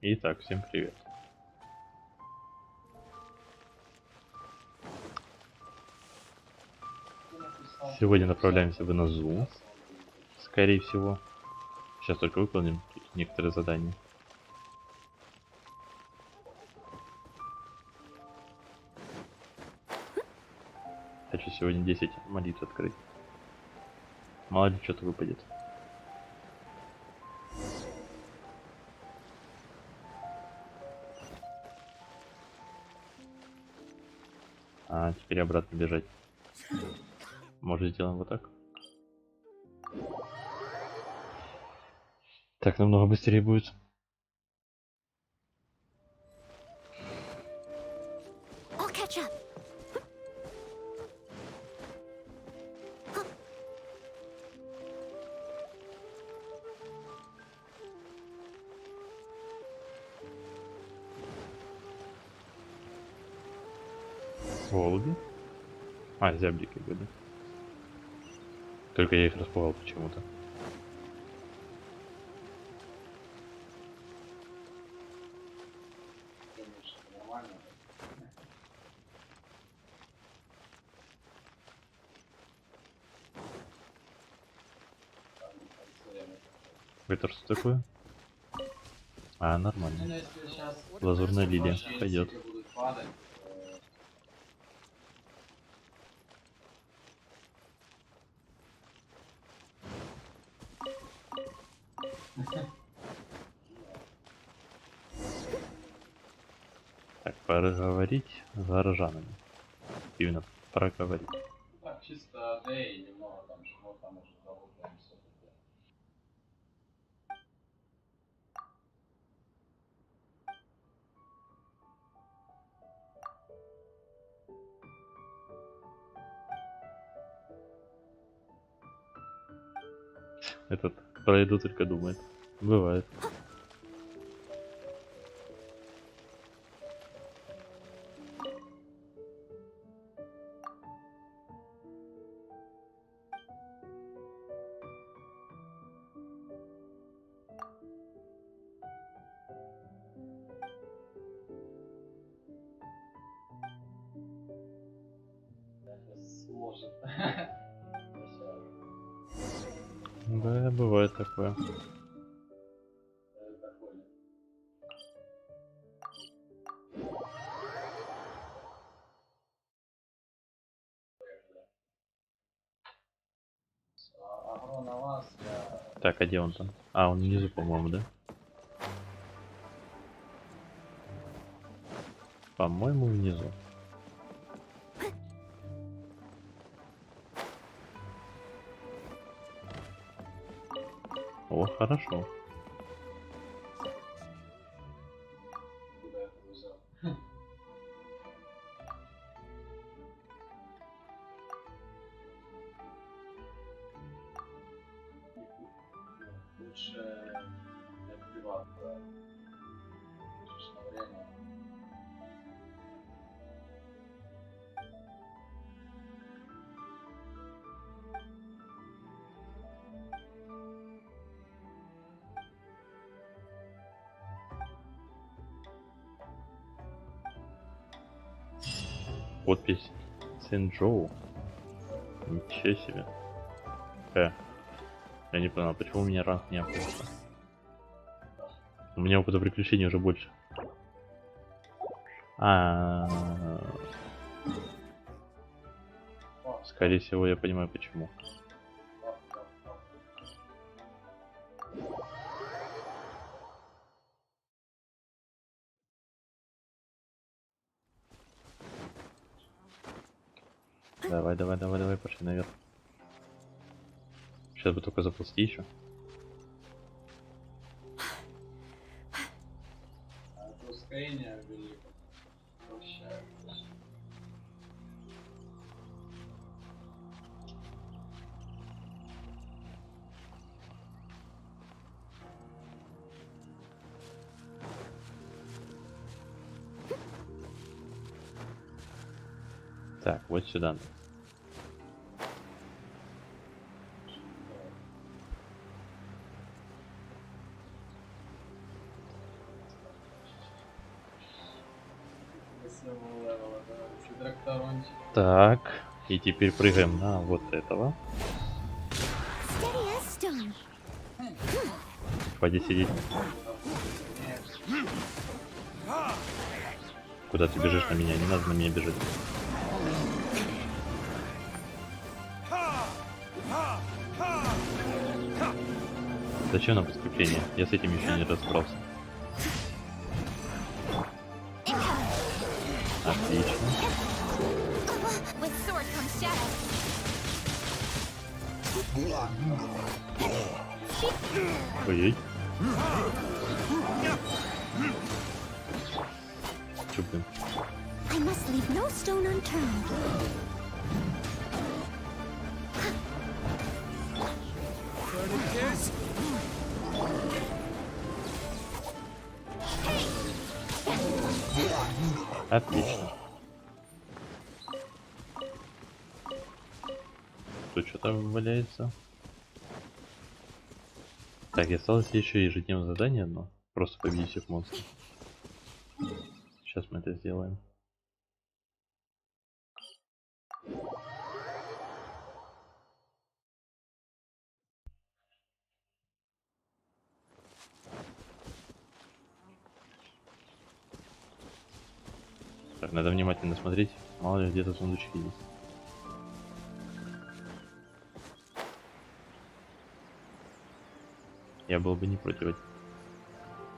Итак, всем привет. Сегодня направляемся в инадзуму, скорее всего. Сейчас только выполним тут некоторые задания. Хочу сегодня 10 молитв открыть. Мало ли что-то выпадет. А теперь обратно бежать. Может, сделаем вот так? Так намного быстрее будет. Голуби? А, зяблики были. Только я их распугал почему-то. Ветер что такое? А, нормально. Лазурная лилия. Пойдет. Так, поговорить с горожанами. Именно проговорить. Так, чисто дэй, немного там чего там уже заработаемся. Этот про еду только думает. Бывает. Сможет. Да, бывает такое. Так, а где он там? А, он внизу, по-моему, да? По-моему, внизу. О, хорошо. Лучше не отбиваться. На время. Подпись Синджоу. Ничего себе. Я не понял, почему у меня ранг не опустился. У меня опыта приключений уже больше. Скорее всего, я понимаю почему. Давай, пошли наверх. Сейчас бы только заползти еще. Это ускорение великое. Прощаю. Так, вот сюда. максимум левела, да. Еще тракторончик. Так, и теперь прыгаем на вот этого. Пойди сидеть. Куда ты бежишь на меня? Не надо на меня бежать. Зачем нам подкрепление? Я с этим еще не разобрался. Отлично. Ой-ой. Чё, блин? Отлично. Тут что там валяется? Так, и осталось еще ежедневное задание одно. Просто победить всех монстров. Сейчас мы это сделаем. Так, надо внимательно смотреть. Мало ли где-то сундучки есть. Я был бы не против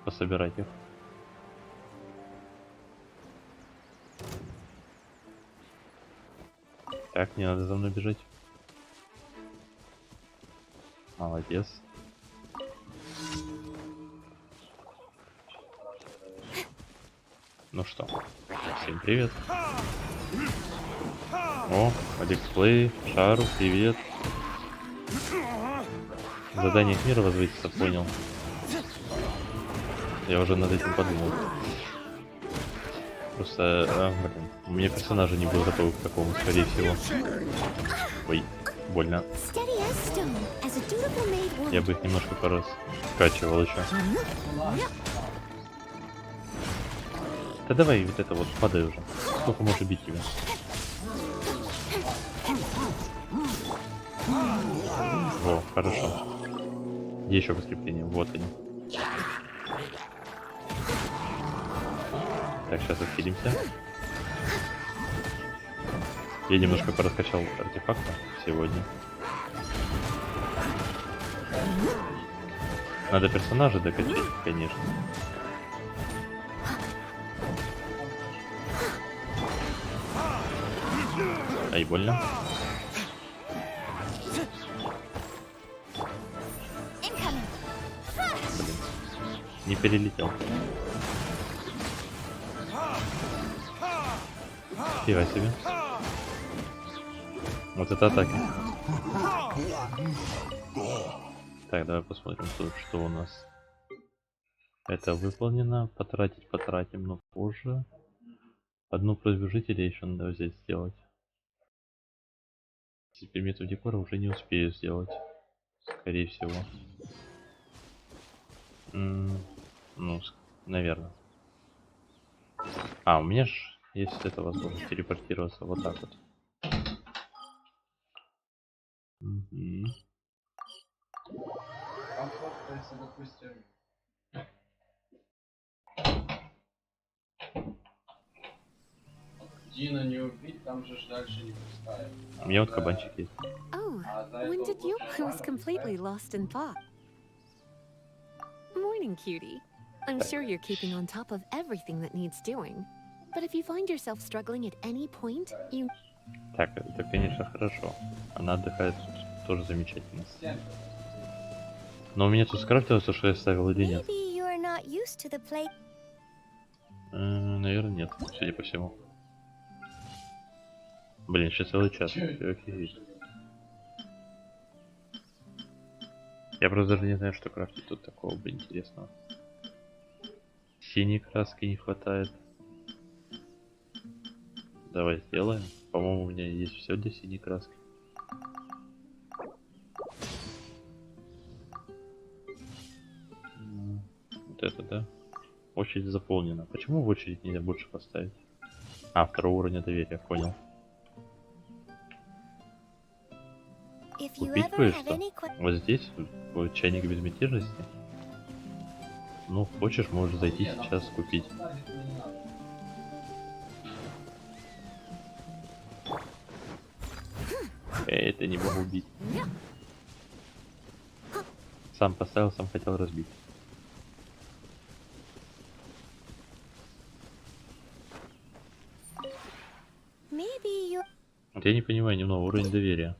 пособирать их. Так, не надо за мной бежать. Молодец. Ну что, всем привет. О, Алексплей, Шару, привет. Задание к миру возвыситься, понял. Я уже над этим подумал. Просто, блин, у меня персонажи не был готовы к такому, скорее всего. Ой, больно. Я бы их немножко пораскачивал еще. Да давай вот это вот, падай уже. Сколько можно бить тебя? Во, хорошо. Где еще подкрепление? Вот они. Так, сейчас отхилимся. Я немножко пораскачал артефакта сегодня. Надо персонажа докачать, конечно. Ай, больно. Блин, не перелетел. Фига себе. Вот это атаки. Так, давай посмотрим, что у нас. Это выполнено. Потратим, но позже. Одну просьбу жителей еще надо взять сделать. Предметов декора уже не успею сделать. Скорее всего. Ну, наверное. А, у меня же есть эта возможность телепортироваться вот так вот. Комфортно, если, допустим, Дина не убить, там же дальше не пускают. У меня вот кабанчик есть. Oh, when did you? I was completely lost in thought. Morning, cutie. I'm sure you're keeping on top of everything that needs doing. But if you find yourself struggling at any point, you... Так, это, конечно, хорошо. Она отдыхает тут тоже замечательно. Но у меня тут скрафтилось то, что я ставил или нет? Наверное, нет, судя по всему. Блин, еще целый час. Офигеть. Я просто даже не знаю, что крафтить тут такого бы интересного. Синей краски не хватает. Давай сделаем. По-моему, у меня есть все для синей краски. Вот это, да? Очередь заполнена. Почему в очередь нельзя больше поставить? А, второго уровня доверия, понял. If you Купить ever have кое-что. any Вот здесь вот чайник безмятежности. Ну, хочешь, можешь зайти сейчас купить. Это не могу убить. Сам поставил, сам хотел разбить. maybe you Вот я не понимаю немного уровень доверия.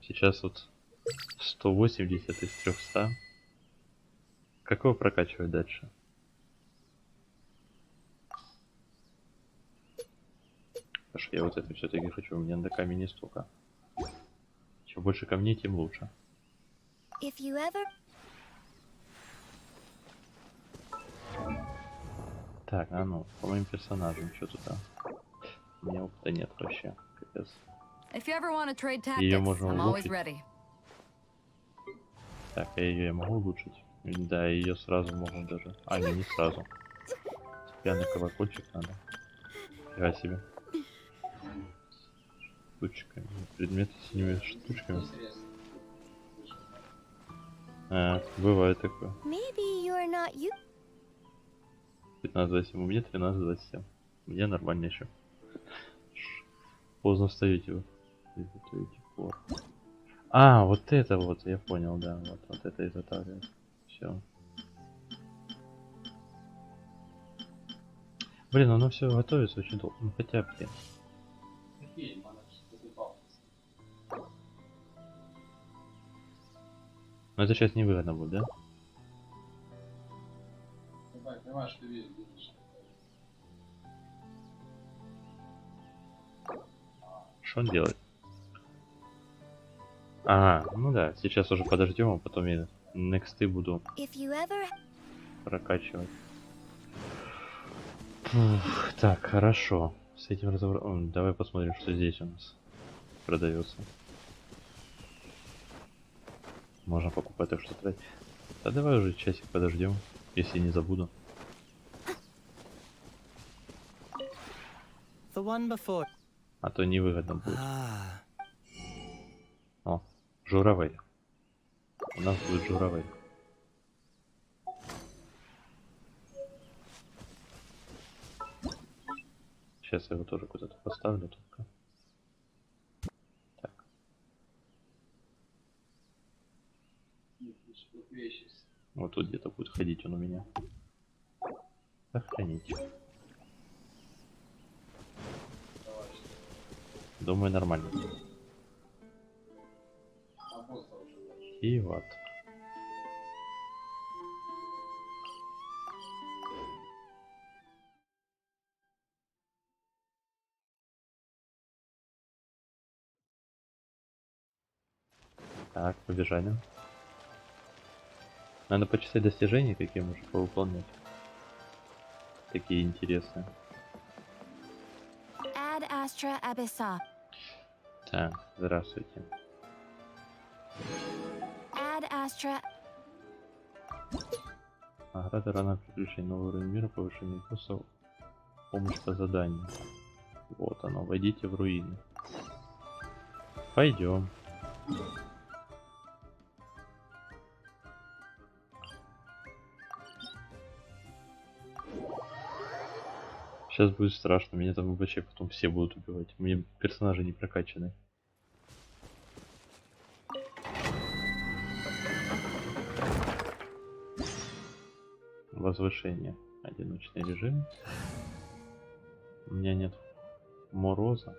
Сейчас вот 180 из 300. Как его прокачивать дальше? Потому что я вот это все-таки хочу. У меня до камней не столько. Чем больше камней, тем лучше. if you ever Так, а ну, по моим персонажам, что тут? У меня опыта нет вообще. Капец. If you ever want to trade Ее tactics, можно I'm always улучшить. ready. Так, я могу улучшить. Да, ее сразу можно даже. А, не сразу. Пьяный колокольчик надо. Фига себе. Штучками. Предметы с синими штучками. А, бывает такое. maybe you're not you 15-27, у меня 13-27. Мне нормально еще. Поздно встаете вы. А, вот это вот, я понял, да. Вот это изготавливает. Все. Блин, оно все готовится очень долго. Ну хотя, блин. Но это сейчас невыгодно будет, да? Понимаешь, что весь будешь. Что он делает? Ага, ну да, сейчас уже подождем, а потом я нексты буду if you ever прокачивать. Ух, так, хорошо. С этим разобрал. Давай посмотрим, что здесь у нас продается. Можно покупать, так что тратить. Да давай уже часик подождем, если не забуду. The one before. А то невыгодно будет. Ah, О, журавель. У нас будет журавель. Сейчас я его тоже куда-то поставлю только. Так. Вот тут где-то будет ходить он у меня. Сохранить. Думаю, нормально. И вот. Так, побежали. Надо почитать достижения, какие можно повыполнять. Такие интересные. ad astra abyssa Так, здравствуйте. ad astra Награда рано приключения, новый уровень мира, повышение курсов, помощь по заданию. Вот оно, войдите в руины. Пойдем. Сейчас будет страшно, меня там вообще потом все будут убивать. У меня персонажи не прокачаны. Возвышение. Одиночный режим. У меня нет мороза.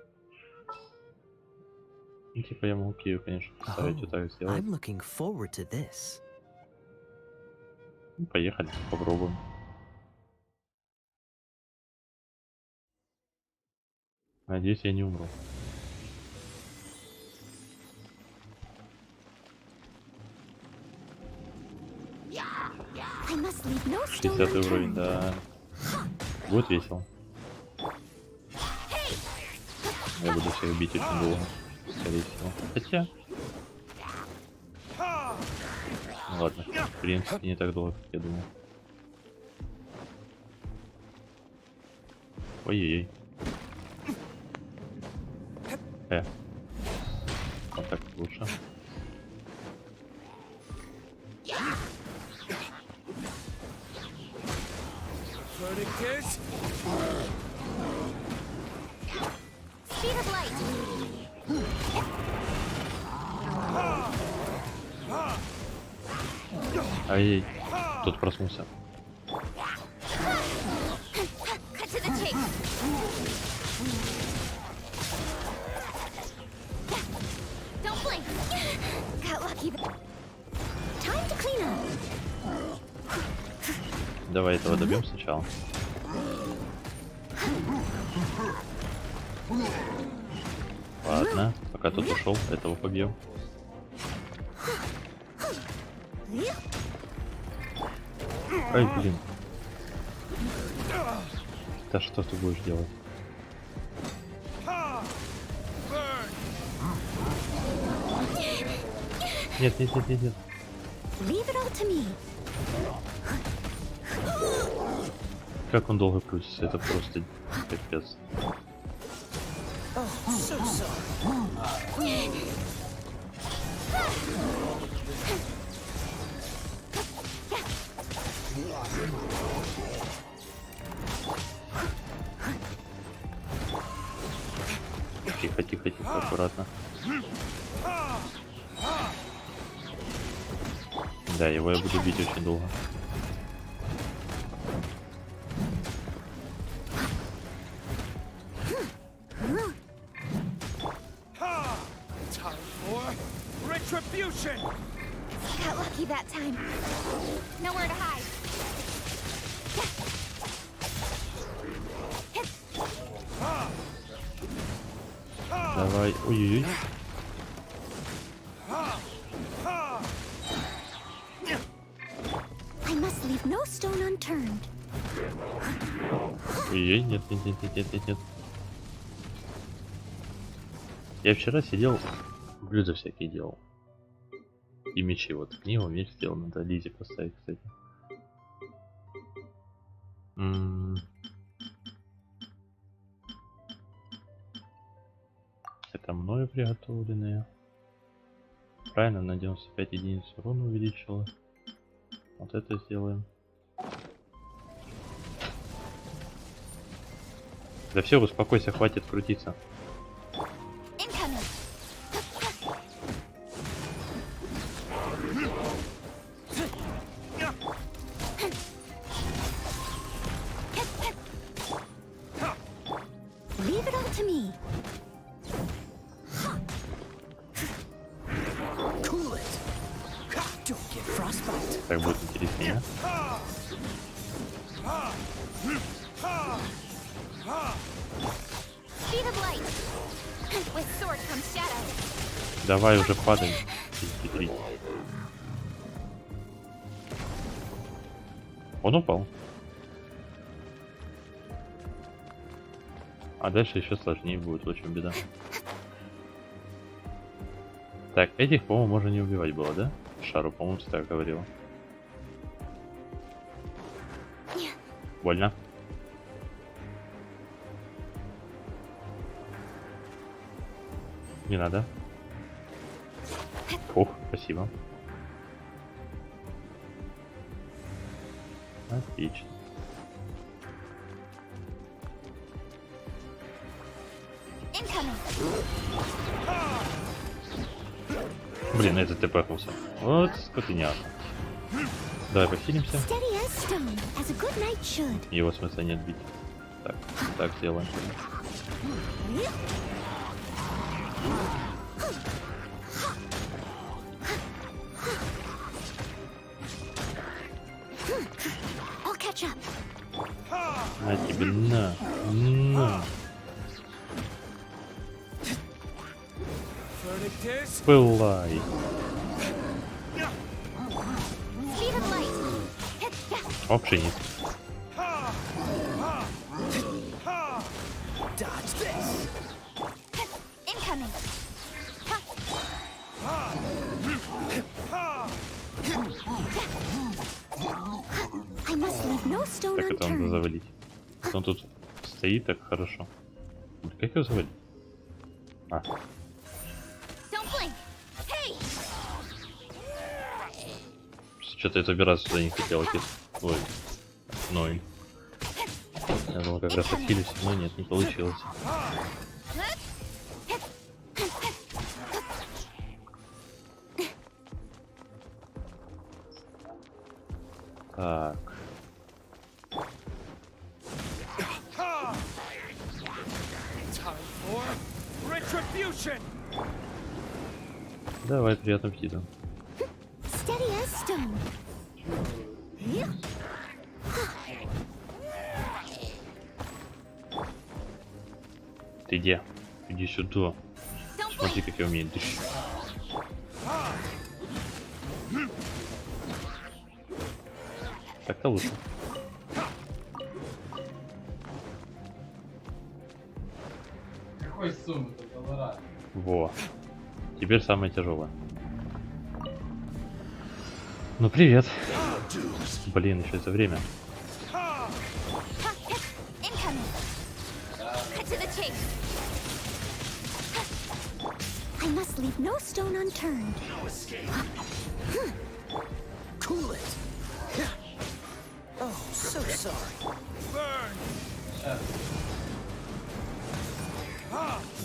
Ну, типа я могу ее, конечно, поставить вот так сделать. I'm looking forward to this. Ну, поехали, попробуем. Надеюсь, я не умру. I must leave no stone 60 уровень, unturned. да. Будет весело. Я буду всех бить очень долго, скорее всего. Хотя... Ну ладно, в принципе, не так долго, как я думал. Ой-ой-ой. Вот так лучше. Speed of light. Ай, тут проснулся. Cut to the chase. Don't blink. Got lucky. Time to clean up. Давай этого добьем сначала. Ладно, пока тот ушел, этого побьем. Ай, блин. Да что ты будешь делать? Нет, нет, нет, нет, нет. Leave it all to me. Как он долго крутится, это просто капец. Тихо, тихо, тихо, аккуратно. Да, его я буду бить очень долго. Got lucky that time. Nowhere to hide. Давай, ой-ой-ой. I must leave no stone unturned. Ой-ой, нет, нет, нет, нет, нет, нет, нет. Я вчера сидел, блюда всякие делал. И мечи, вот книгу, меч сделал, надо Лизе поставить, кстати. Это мною приготовленные. Правильно, на 95 единиц урона увеличила. Вот это сделаем. Да все, успокойся, хватит крутиться. Leave it all to me. Cool it. Don't get frostbite. Так будет интереснее. Speed of light. With sword comes shadow. Давай уже падай. Хитрить. Он упал. А дальше еще сложнее будет, в общем беда. Так, этих, по-моему, можно не убивать было, да? Шару, по-моему, ты так говорила. Больно. Не надо. Ух, спасибо. Отлично. Блин, этот ты пахнулся. Вот скотыня. Давай посилимся. Steady as stone, as a good knight should. Его смысла не отбить. Так, так сделаем. I'll catch up. На тебе, на. Пылай. Speed of light. О, пшениц. Dodge this. Incoming. I must leave no stone Так, это надо unturned. завалить. Он тут стоит так хорошо. Как его завалить? А, Don't blink. Hey! что-то я добираться сюда не хотел. Ой, ной. Я думал, как раз отхилюсь, но нет, не получилось. Так. Давай, приятного аппетита. Steady as stone. Ты где? Иди сюда. Смотри, как я умею дышать. Так-то лучше. Какой суммы тут доллара? Во. Теперь самое тяжелое. Ну привет. Блин, еще это время. Incoming. Cut to the chase. I must leave no stone unturned. Cool it. Oh, so sorry.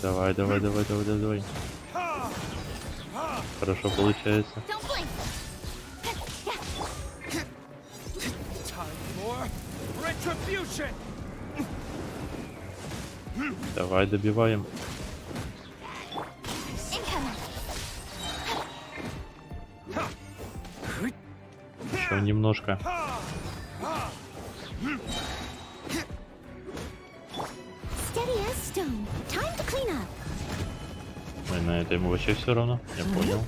Давай, давай, давай, давай, давай, давай. Хорошо получается. Don't blink. Давай, добиваем. Incoming. Еще немножко. Steady as stone. Time to clean up. Ой, на это ему вообще все равно. Я понял.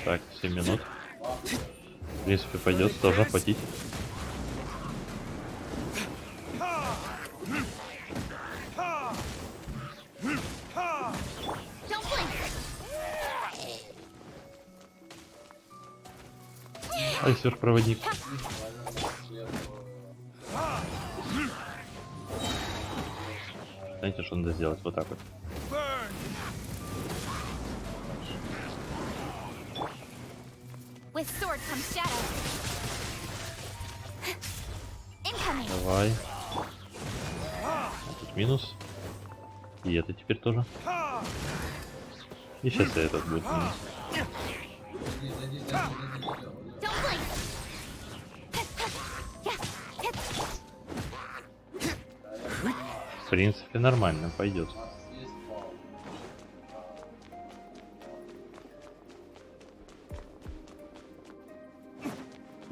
Так, 7 минут. В принципе, пойдет, должна хватить. Don't blink. Ай, сверхпроводник. Знаете, что надо сделать? Вот так вот. With sword comes shadow. Incoming. Давай. Тут минус. И это теперь тоже. И сейчас этот будет минус. Don't blink. В принципе, нормально пойдет.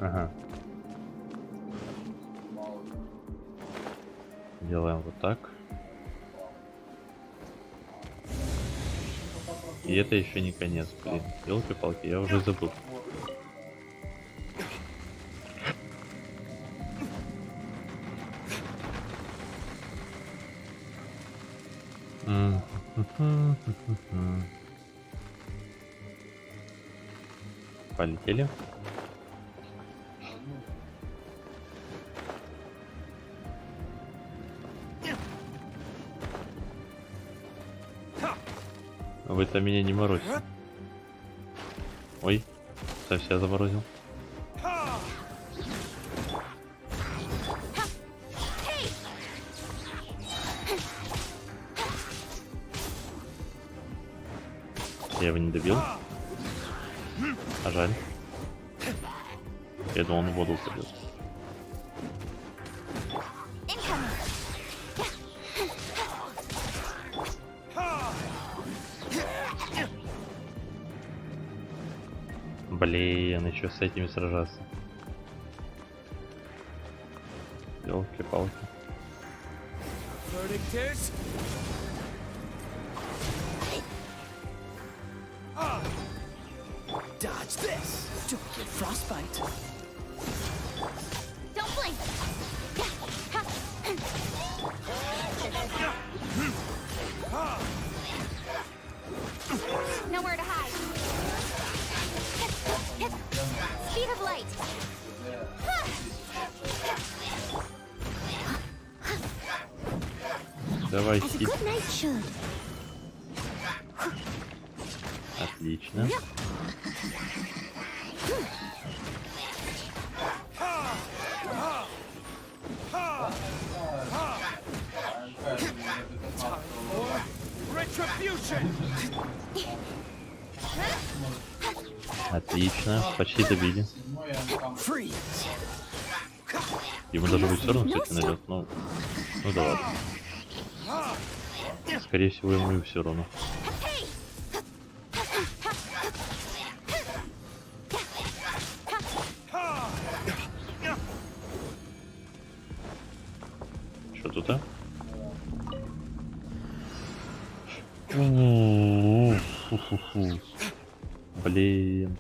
Ага. Делаем вот так. И это еще не конец, блин. Елки-палки, я уже забыл. Полетели. Вы-то меня не морозите. Ой, совсем заморозил. Я его не добил. А жаль. Я думал, он в воду упадет. Блин, еще с этими сражаться. Ёлки-палки. Dodge this. Don't get frostbite. Don't blink. Nowhere to hide. Speed of light. Давай, as a хит. good knight should. Отлично. Retribution. Отлично. Почти добили. Freeze. Ему даже будет все равно, кстати, налет. Ну да ладно. Скорее всего, ему и все равно. Что тут, а? Фу-фу-фу. Блин.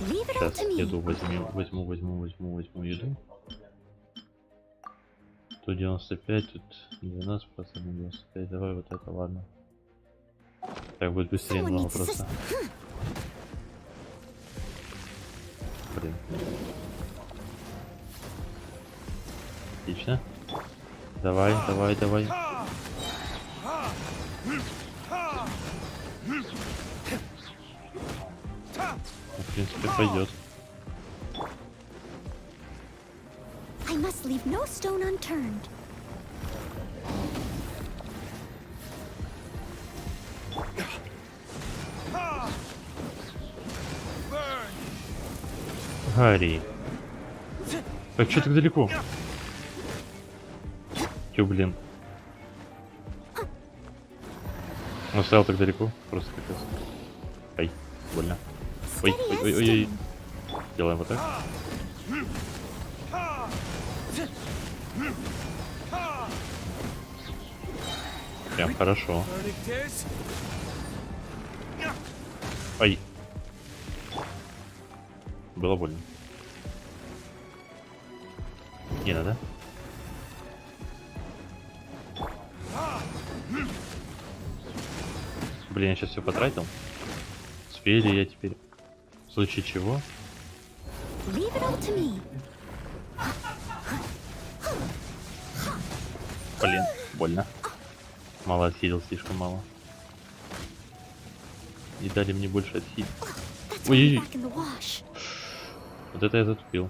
Leave it all Сейчас to me. еду возьму еду. 195, тут 12%, 95. Давай вот это, ладно. Так будет быстрее Someone намного needs просто. assist- Блин. Отлично. Давай. В принципе, пойдет. I must leave no stone unturned. Гарри. Так, что так далеко? Чё, блин? Он стоял так далеко. Просто капец. Ай, больно. Ой. Делаем вот так. Прям хорошо. Verdict is Ай. Было больно. Не надо. Блин, я сейчас все потратил. Успели я теперь. В случае чего? Leave it all to me. Блин, больно. Мало отхилил, слишком мало. Не дали мне больше отхилить. That's Ой, going back in the wash. вот это я затупил.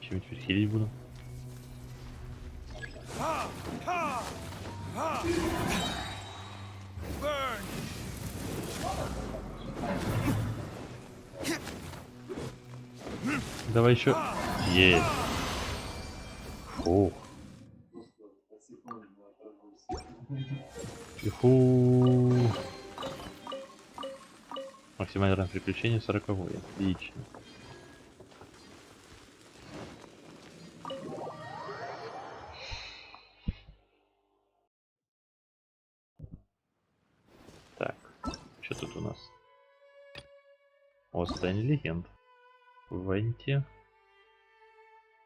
Чем теперь хилить буду? burn. Давай еще. Есть. Фух. Иху. Максимальный ранг приключения 40-й. Отлично. Так, что тут у нас? Осенний легенд. В ивенте.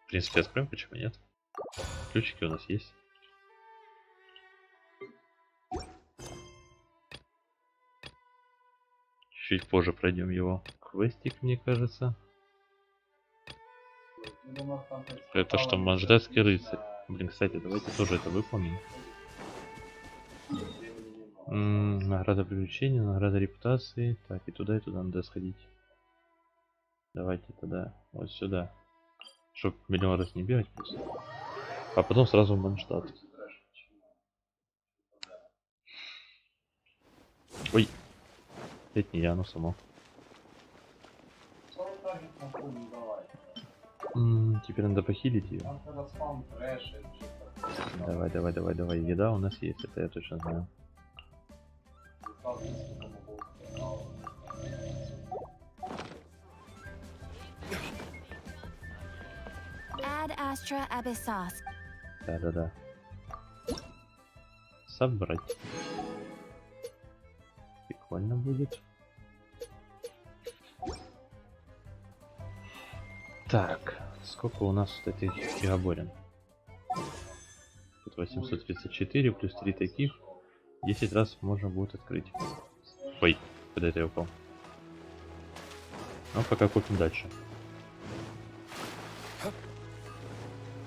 В принципе, откроем, почему нет? Ключики у нас есть. Чуть позже пройдем его квестик, мне кажется. Это что, манжетский рыцарь. Блин, кстати, давайте тоже это выполним. Награда приключения, награда репутации. Так, и туда надо сходить. Давайте тогда вот сюда. Чтоб миллион раз не бегать просто. А потом сразу в Манштадт. Ой. Это не я, оно само. Теперь надо похилить ее. Давай. Еда у нас есть, это я точно знаю. Ad astra abyssas. Да. Собрать. Прикольно будет. Так, сколько у нас вот этих гигаборин? Тут 834 плюс 3 таких. 10 раз можно будет открыть. Ой, куда это я упал? Ну, пока купим дальше.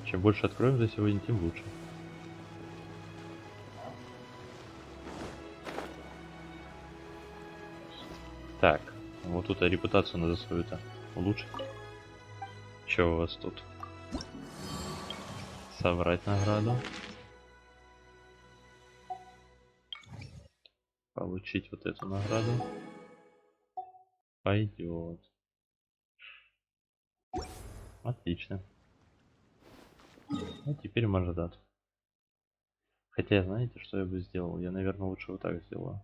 Чем больше откроем за сегодня, тем лучше. Так, вот тут репутацию надо свою-то улучшить. Что у вас тут? Собрать награду. Получить вот эту награду. Пойдет. Отлично. А теперь мажорат. Хотя, знаете, что я бы сделал? Я, наверное, лучше вот так сделаю.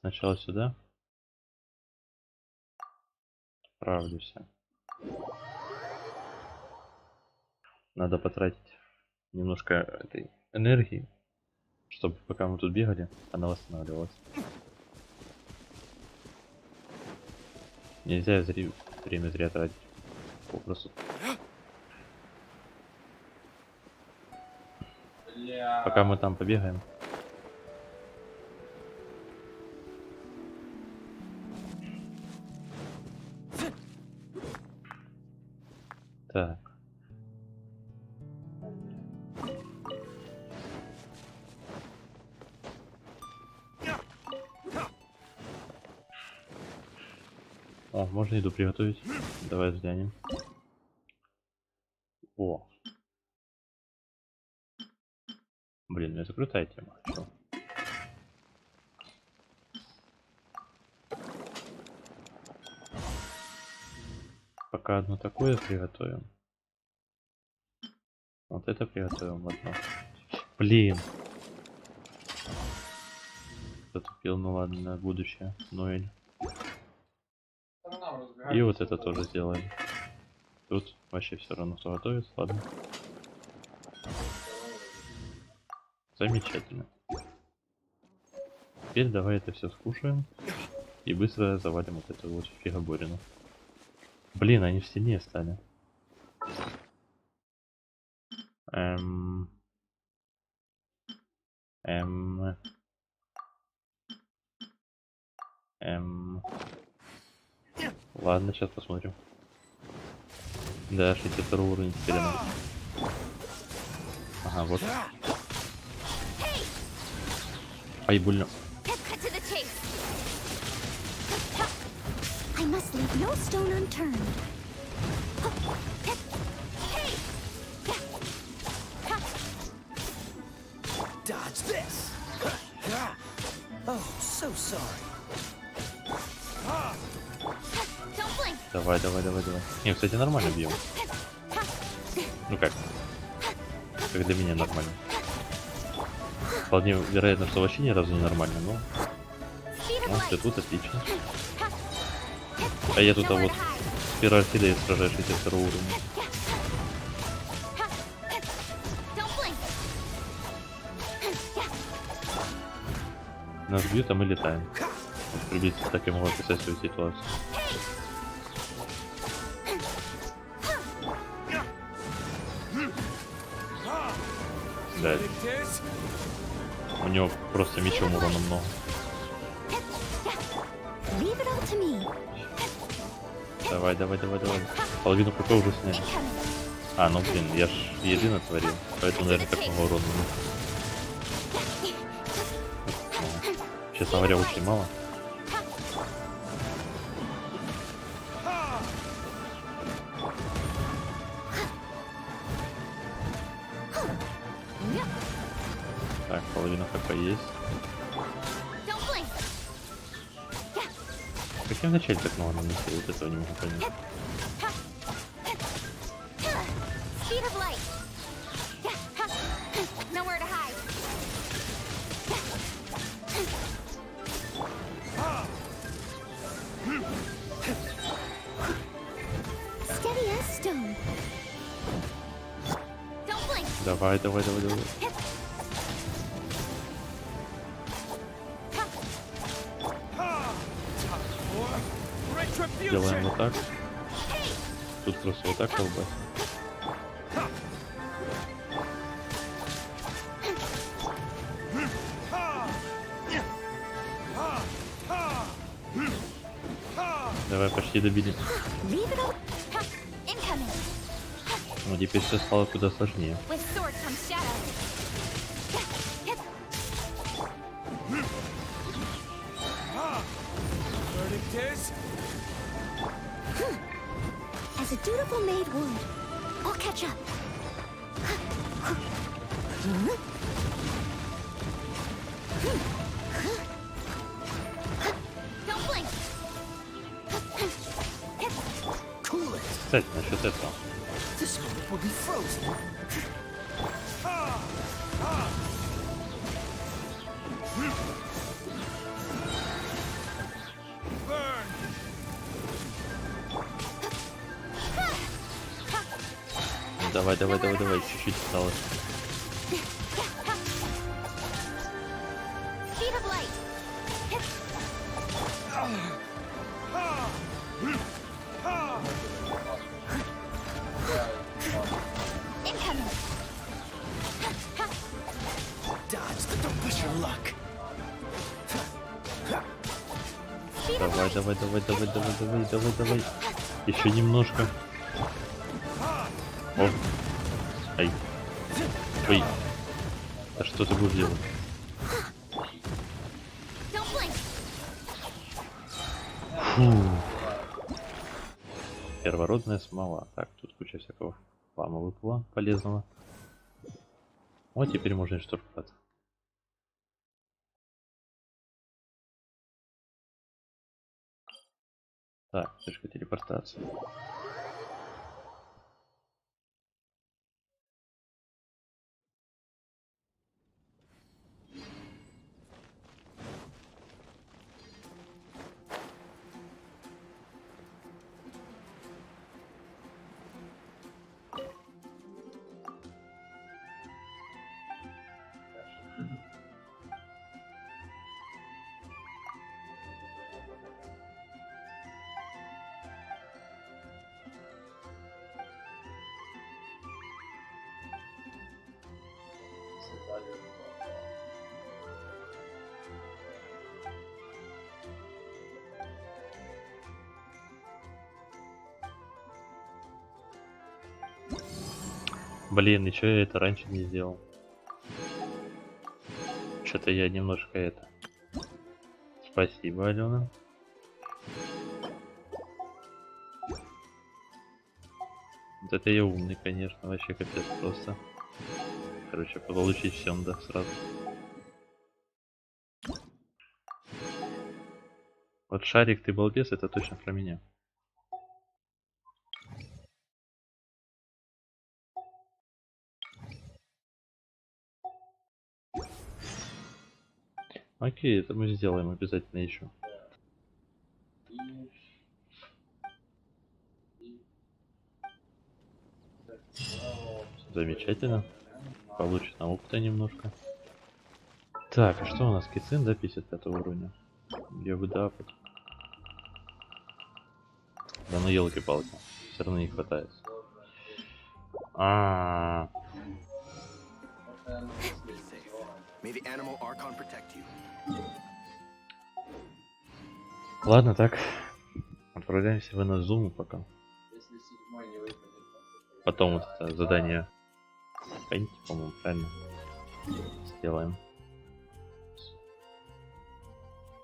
Сначала сюда. Справлюсь. Надо потратить немножко этой энергии, чтобы пока мы тут бегали, она восстанавливалась. Нельзя время зря тратить. Попросту. Бля. Пока мы там побегаем. Так. О, можно еду приготовить. Давай взглянем. О. Блин, ну это крутая тема. Чё? Пока одно такое приготовим. Вот это приготовим одно. Блин. Затупил, ну ладно, на будущее. Ноэль. И вот это тоже сделаем. Тут вообще все равно кто готовит, ладно. Замечательно. Теперь давай это все скушаем. И быстро завалим вот эту вот фигоборину. Блин, они все сильнее стали. Ладно, сейчас посмотрим. Да, 62 уровень теперь она. Ага, вот. Ай, больно. Cut to the chase. I must leave no stone unturned. Dodge this. Oh, so sorry. Don't blink. Давай. Не, кстати, нормально бьем. Ну как? Как для меня нормально. Вполне вероятно, что вообще ни разу не нормально, но... Ну, все тут отлично. А я тут вот с первой орхидеей сражаюсь 62 уровня. Нас бьют, а мы летаем. Вот приблизительно так я могу описать свою ситуацию. Да. У него просто мечом урона много. Leave it all to me. Давай. Половину КП уже сняли. А, ну блин, я ж еды натворил. Поэтому, наверное, так много урона. Честно говоря, очень мало. Так, половина ХП есть. Don't blink. Как я вначале так много наносил, вот этого не могу понять. Speed of light. Nowhere to hide. Steady as stone. Don't blink. Давай. Делаем вот так. Тут просто вот так колбасит. Давай, почти добили. Leave it all. Incoming. Ну, теперь все стало куда сложнее. With sword comes shadow. Verdict is As a dutiful maid would. I'll catch up. Don't blink. cool it. Кстати, насчет этого. This moment will be frozen. Burn. Давай, чуть-чуть осталось. Speed of light. Incoming. Dodge, but don't push your luck. Speed of Давай, light. давай. Еще немножко. О. Ай. Ой. Да что ты будешь делать? Don't blink. Фу. Первородная смола. Так, тут куча всякого хлама выпала полезного. Вот теперь можно и штурмовать. Так, фишка телепортации. Блин, ничего я это раньше не сделал. Что-то я немножко это. Спасибо, Алена. Вот это я умный, конечно, вообще капец просто. Короче, получить все надо сразу. Вот шарик, ты балбес, это точно про меня. Окей, это мы сделаем обязательно еще. Замечательно. Получено опыта немножко. Так, а что у нас? Кицин до 55 уровня. Ягода. Да ну елки-палки. Все равно не хватает. May the animal archon protect you. Ладно, так. Отправляемся в инадзуму пока. Если седьмой не выпадет, Потом вот это задание. Гань, по-моему, правильно. Сделаем.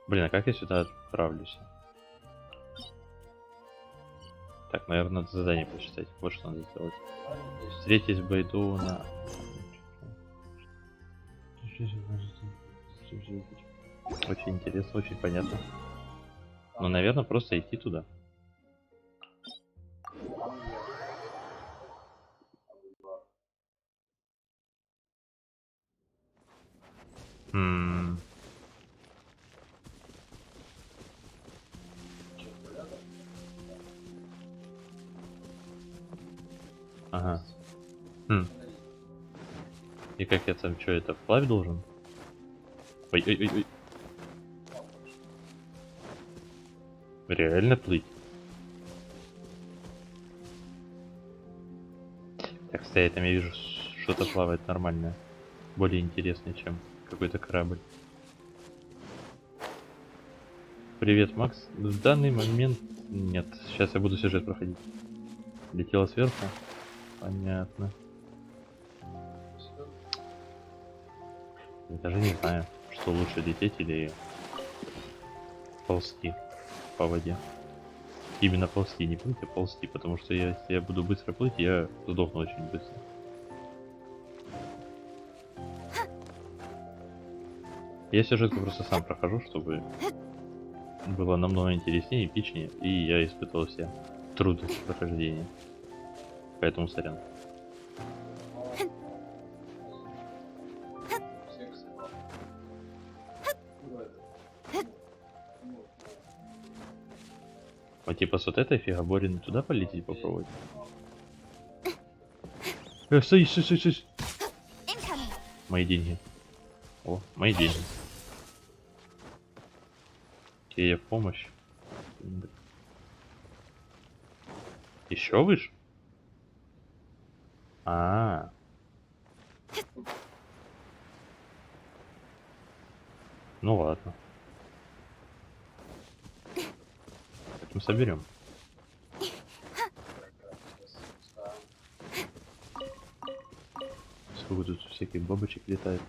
Блин, а как я сюда отправлюсь? Так, наверное, надо задание посчитать. Вот что надо сделать. Встретить Байду на... Очень интересно, очень понятно. Но, наверное, просто идти туда. Ага. И как я там, что это, вплавь должен? Ой. Реально плыть? Так, стоять, там я вижу, что-то плавает нормальное. Более интересное, чем какой-то корабль. Привет, Макс. В данный момент нет. Сейчас я буду сюжет проходить. Летела сверху. Понятно. Я даже не знаю, что лучше, лететь или ползти по воде. Именно ползти, не плыть, а ползти, потому что если я буду быстро плыть, я сдохну очень быстро. Я сюжетку просто сам прохожу, чтобы было намного интереснее, эпичнее, и я испытывал все трудности прохождения. Поэтому сорян. Вот типа с вот этой фигобориной туда полететь попробовать? Стой, стой, стой, стой. Incoming. Мои деньги. О, мои деньги. Окей, я в помощь. Еще выше? А. Ну ладно. Потом соберем. Сколько тут всяких бабочек летает.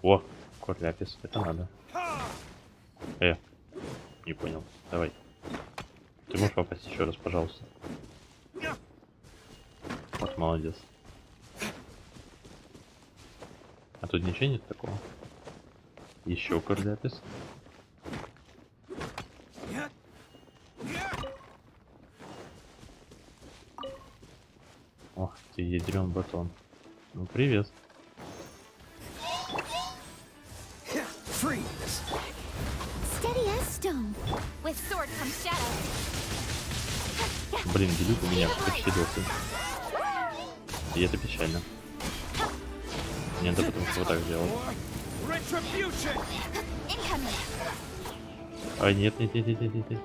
О, корляпис, это надо. Не понял. Давай. Ты можешь попасть еще раз, пожалуйста. Вот молодец. А тут ничего нет такого? Еще корляпис. Ох ты, ядрен батон. Ну привет. Steady as stone. With sword comes shadow. Блин, делют у меня почти дохлый. И это печально. Мне надо потому что вот так сделать. Incoming. А нет, нет, нет, нет, нет, нет, нет.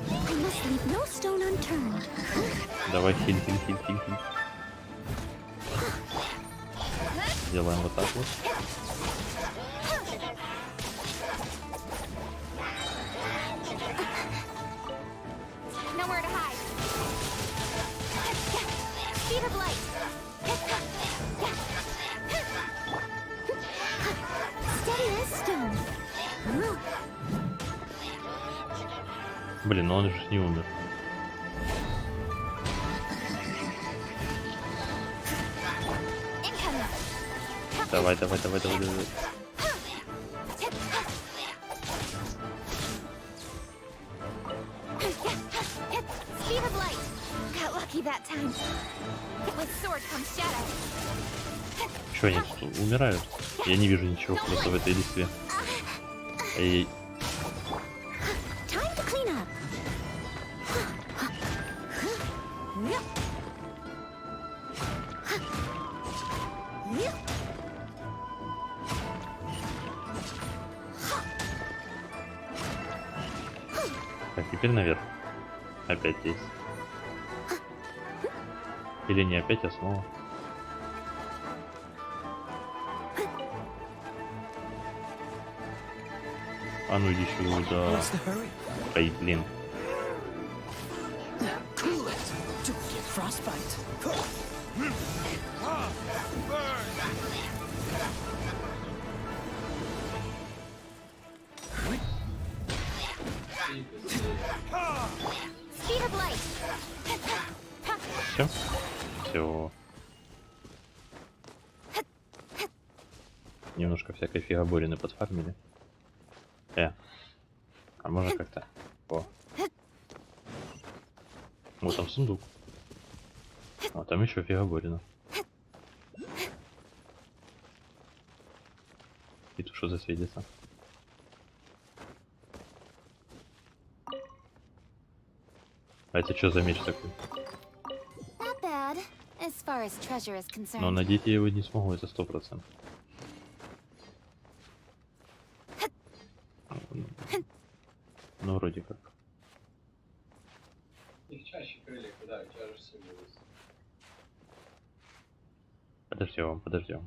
I must leave no stone unturned. Давай, хиль. Делаем вот так вот. Nowhere to hide. Speed of light. Steady as stone. Блин, ну он же не умер. Incoming. Давай. Speed of light. Got lucky that time. With sword comes shadow. Чё они тут умирают? Я не вижу ничего просто в этой листве. Эй, Time to clean up. так, теперь наверх. Опять здесь. Или не опять, а снова. А ну иди сюда. What's the hurry? Ай, блин. Cool it. Don't get frostbite. Speed of light. Все. Немножко всякой фигоборины подфармили. А можно как-то? О. Вот там сундук. А там еще фигоборина. И тут что засветится? А это что за меч такой? Not bad, as far as treasure is concerned. Но надеть я его не смогу, это 100%. Ну, вроде как. Их чаще крылья, куда тяжесть будет. Подождем.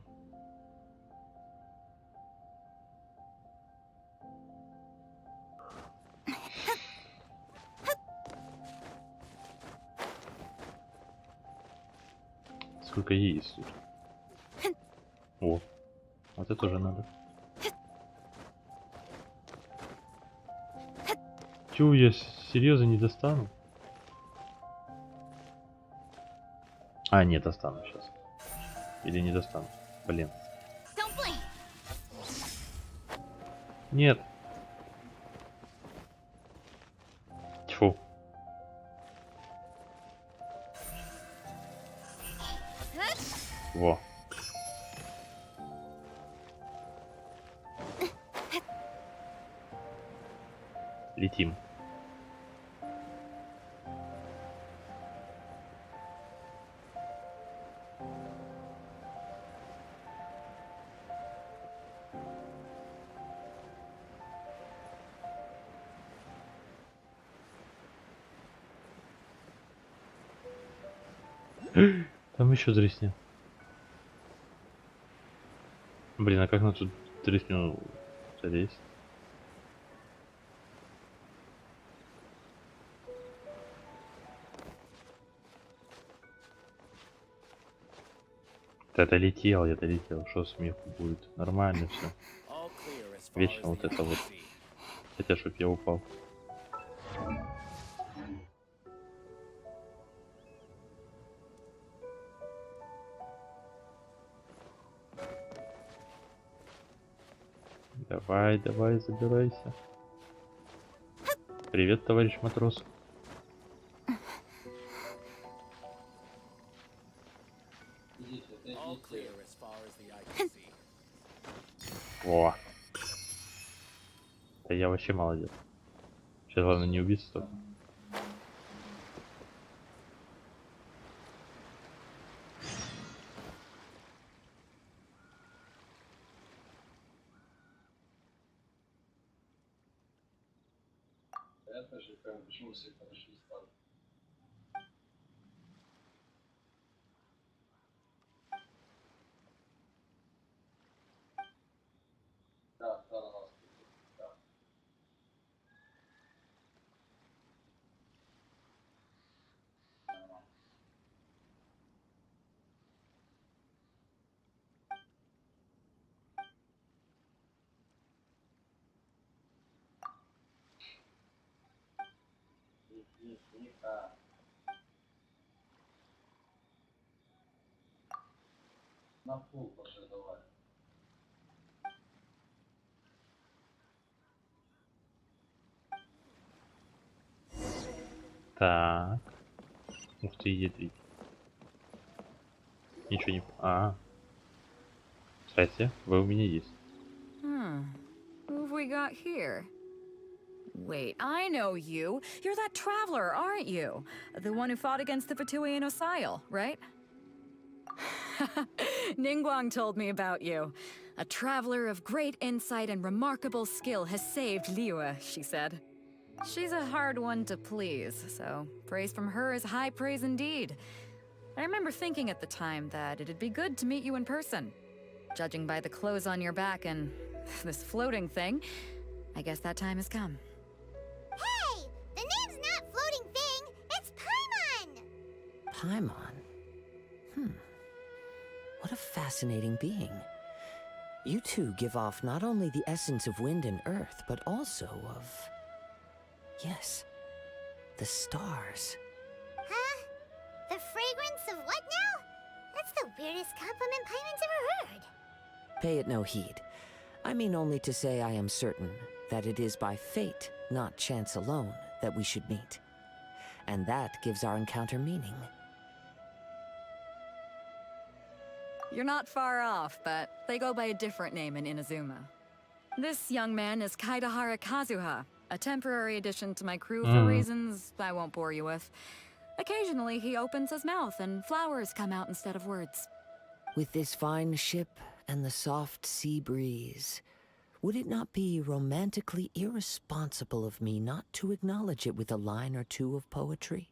сколько яиц тут. О, вот это тоже надо. Тю, я серьезно не достану? А, нет, достану сейчас. Или не достану. Блин. Don't blink. Нет. Тьфу. Во. Летим. Там еще дресня. Блин, а как на тут дресню залезть? Я долетел. Что смеху будет? Нормально все. Вечно вот это вот. Хотя, чтоб я упал. Давай, давай, забирайся. Привет, товарищ матрос. О. Да я вообще молодец. Сейчас главное не убиться только. Это же прям почему все подошли сразу. Да, да, на нас. Да. Тихо. На пол пошли, давай. Так. Ух ты, едет. Ничего не... А. Кстати, вы у меня есть. Who have we got here? Wait, I know you. You're that traveler, aren't you? The one who fought against the Fatui and Osile, right? Ningguang told me about you. A traveler of great insight and remarkable skill has saved Liyue, she said. She's a hard one to please, so praise from her is high praise indeed. I remember thinking at the time that it'd be good to meet you in person. Judging by the clothes on your back and this floating thing, I guess that time has come. Hey! The name's not Floating Thing, it's Paimon! Paimon? What a fascinating being. You two give off not only the essence of wind and earth, but also of... Yes, the stars. Huh? The fragrance of what now? That's the weirdest compliment Paimon's ever heard. Pay it no heed. I mean only to say I am certain that it is by fate, not chance alone, that we should meet. And that gives our encounter meaning. You're not far off, but they go by a different name in Inazuma. This young man is Kaidahara Kazuha, a temporary addition to my crew for reasons I won't bore you with. Occasionally, he opens his mouth and flowers come out instead of words. With this fine ship and the soft sea breeze, would it not be romantically irresponsible of me not to acknowledge it with a line or two of poetry?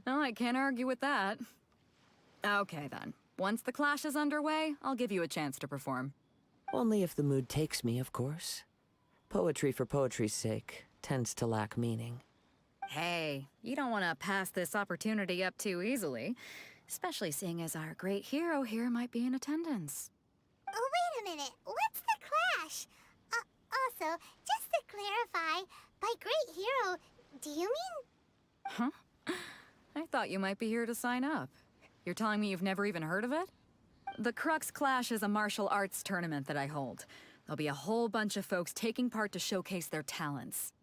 No, I can't argue with that. Okay then. Once the clash is underway, I'll give you a chance to perform. Only if the mood takes me, of course. Poetry for poetry's sake tends to lack meaning. Hey, you don't want to pass this opportunity up too easily. especially seeing as our great hero here might be in attendance. Oh, wait a minute. What's the clash? Also, just to clarify, by great hero, do you mean? Huh? I thought you might be here to sign up. You're telling me you've never even heard of it? The Crux Clash is a martial arts tournament that I hold. There'll be a whole bunch of folks taking part to showcase their talents.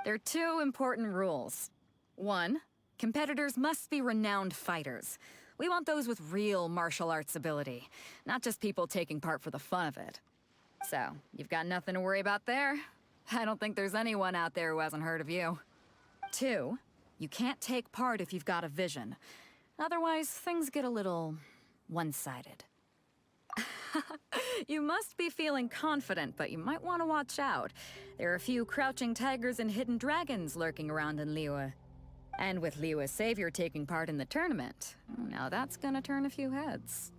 There are 2 important rules. 1, competitors must be renowned fighters. We want those with real martial arts ability, not just people taking part for the fun of it. So, you've got nothing to worry about there. I don't think there's anyone out there who hasn't heard of you. 2, you can't take part if you've got a vision. Otherwise, things get a little one-sided. You must be feeling confident, but you might want to watch out. There are a few crouching tigers and hidden dragons lurking around in Liyue. And with Liyue's savior taking part in the tournament, now that's gonna turn a few heads.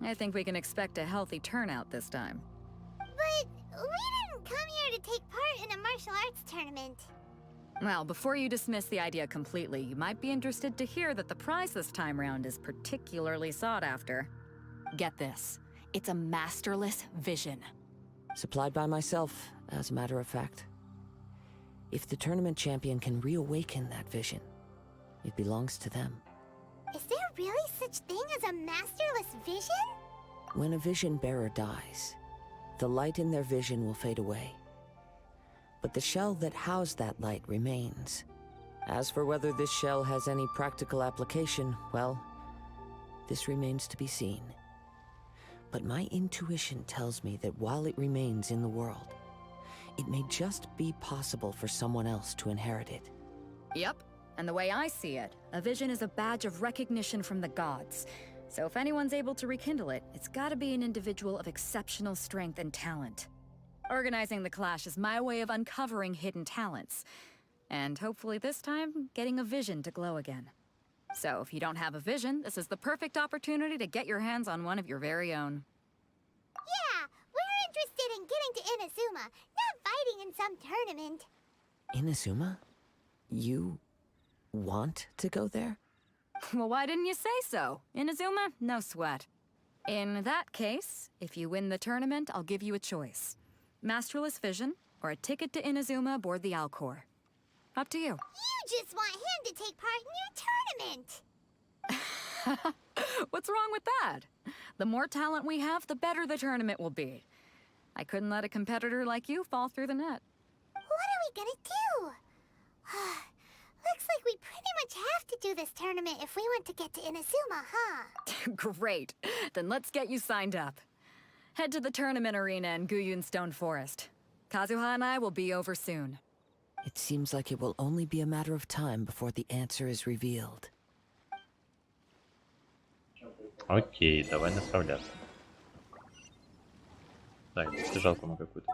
I think we can expect a healthy turnout this time. But we didn't come here to take part in a martial arts tournament. Well, before you dismiss the idea completely, you might be interested to hear that the prize this time round is particularly sought after. Get this. It's a masterless vision. Supplied by myself, as a matter of fact. If the tournament champion can reawaken that vision, it belongs to them. Is there really such thing as a masterless vision? When a vision bearer dies, the light in their vision will fade away. But the shell that housed that light remains. As for whether this shell has any practical application, well, this remains to be seen. But my intuition tells me that while it remains in the world, it may just be possible for someone else to inherit it. Yep, and the way I see it, a vision is a badge of recognition from the gods. So if anyone's able to rekindle it, it's gotta be an individual of exceptional strength and talent. Organizing the clash is my way of uncovering hidden talents. And hopefully this time, getting a vision to glow again. So if you don't have a vision, this is the perfect opportunity to get your hands on one of your very own. Yeah, we're interested in getting to Inazuma, not fighting in some tournament. Inazuma? You want to go there? Well, why didn't you say so? Inazuma? No sweat. In that case, if you win the tournament, I'll give you a choice. Masterless vision, or a ticket to Inazuma aboard the Alcor. Up to you. You just want him to take part in your tournament. What's wrong with that? The more talent we have, the better the tournament will be. I couldn't let a competitor like you fall through the net. What are we gonna do? Looks like we pretty much have to do this tournament if we want to get to Inazuma, huh? Great. Then let's get you signed up. Head to the tournament arena in Guyun Stone Forest. Kazuha and I will be over soon. It seems like it will only be a matter of time before the answer is revealed. Окей, давай направляться. Так, жалко мы какую-то.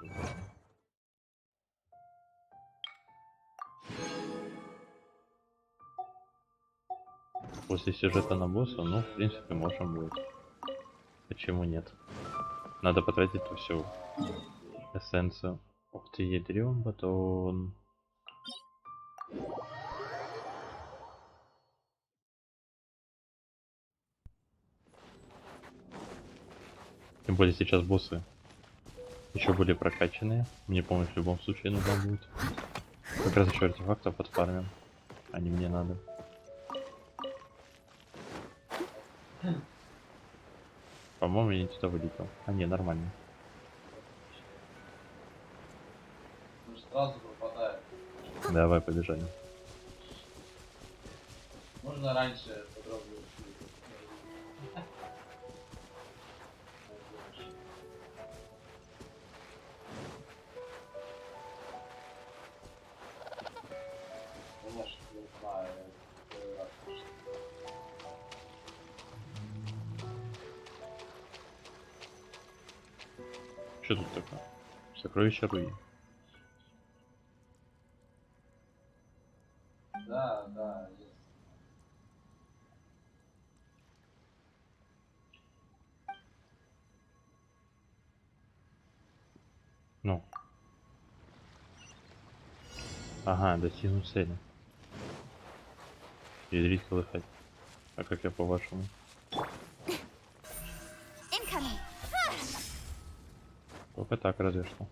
После сюжета на босса, ну, в принципе, можем будет. Почему нет? Надо потратить ту всю эссенцию. Ух ты, ядрён батон. Тем более сейчас боссы еще более прокачанные. Мне помощь в любом случае нужна будет. Как раз еще артефактов подфармим. Они мне надо. По-моему, я не туда вылетел. А не, нормально. Сразу пропадает. Давай, побежали. Можно раньше подробнее? Конечно, не знаю. Что тут такое? Сокровище Руи. Да, есть. Ну. Ага, достигнуть цели. Ядрить колыхать. А как я по-вашему? Только так разве что.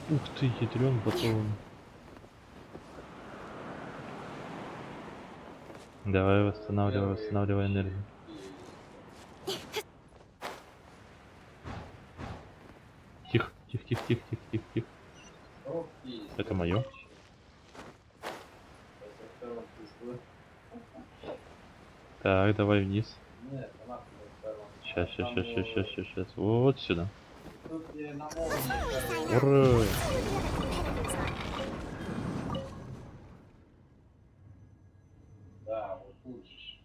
Ух ты, ядрён батон. Давай восстанавливай энергию. Тихо. Это мое. Так, давай вниз. Сейчас. Вот сюда. Ура! Да, вот лучше.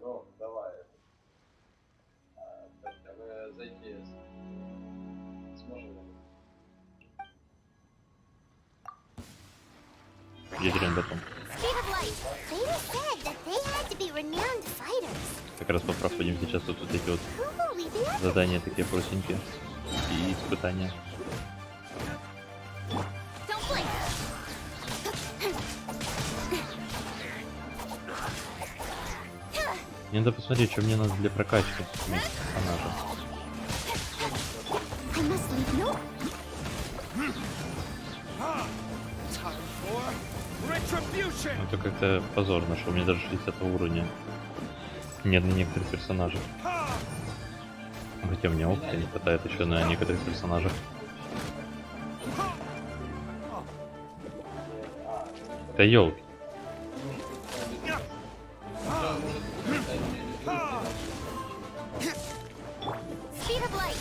Ну, давай. Хотя бы зайти сможем. Ядрен батон. Speed of light. Vader said that they had to be renowned fighters. Как раз проходим сейчас вот эти вот Who will we be? задания такие простенькие. И испытания. Don't blink. Мне надо посмотреть, что мне надо для прокачки персонажа. I must leave no. Ну, это как-то позорно, что у меня даже 60 уровня нет на некоторых персонажах. Хотя у меня опыта не хватает еще на некоторых персонажах. Да ёлки. Speed of light.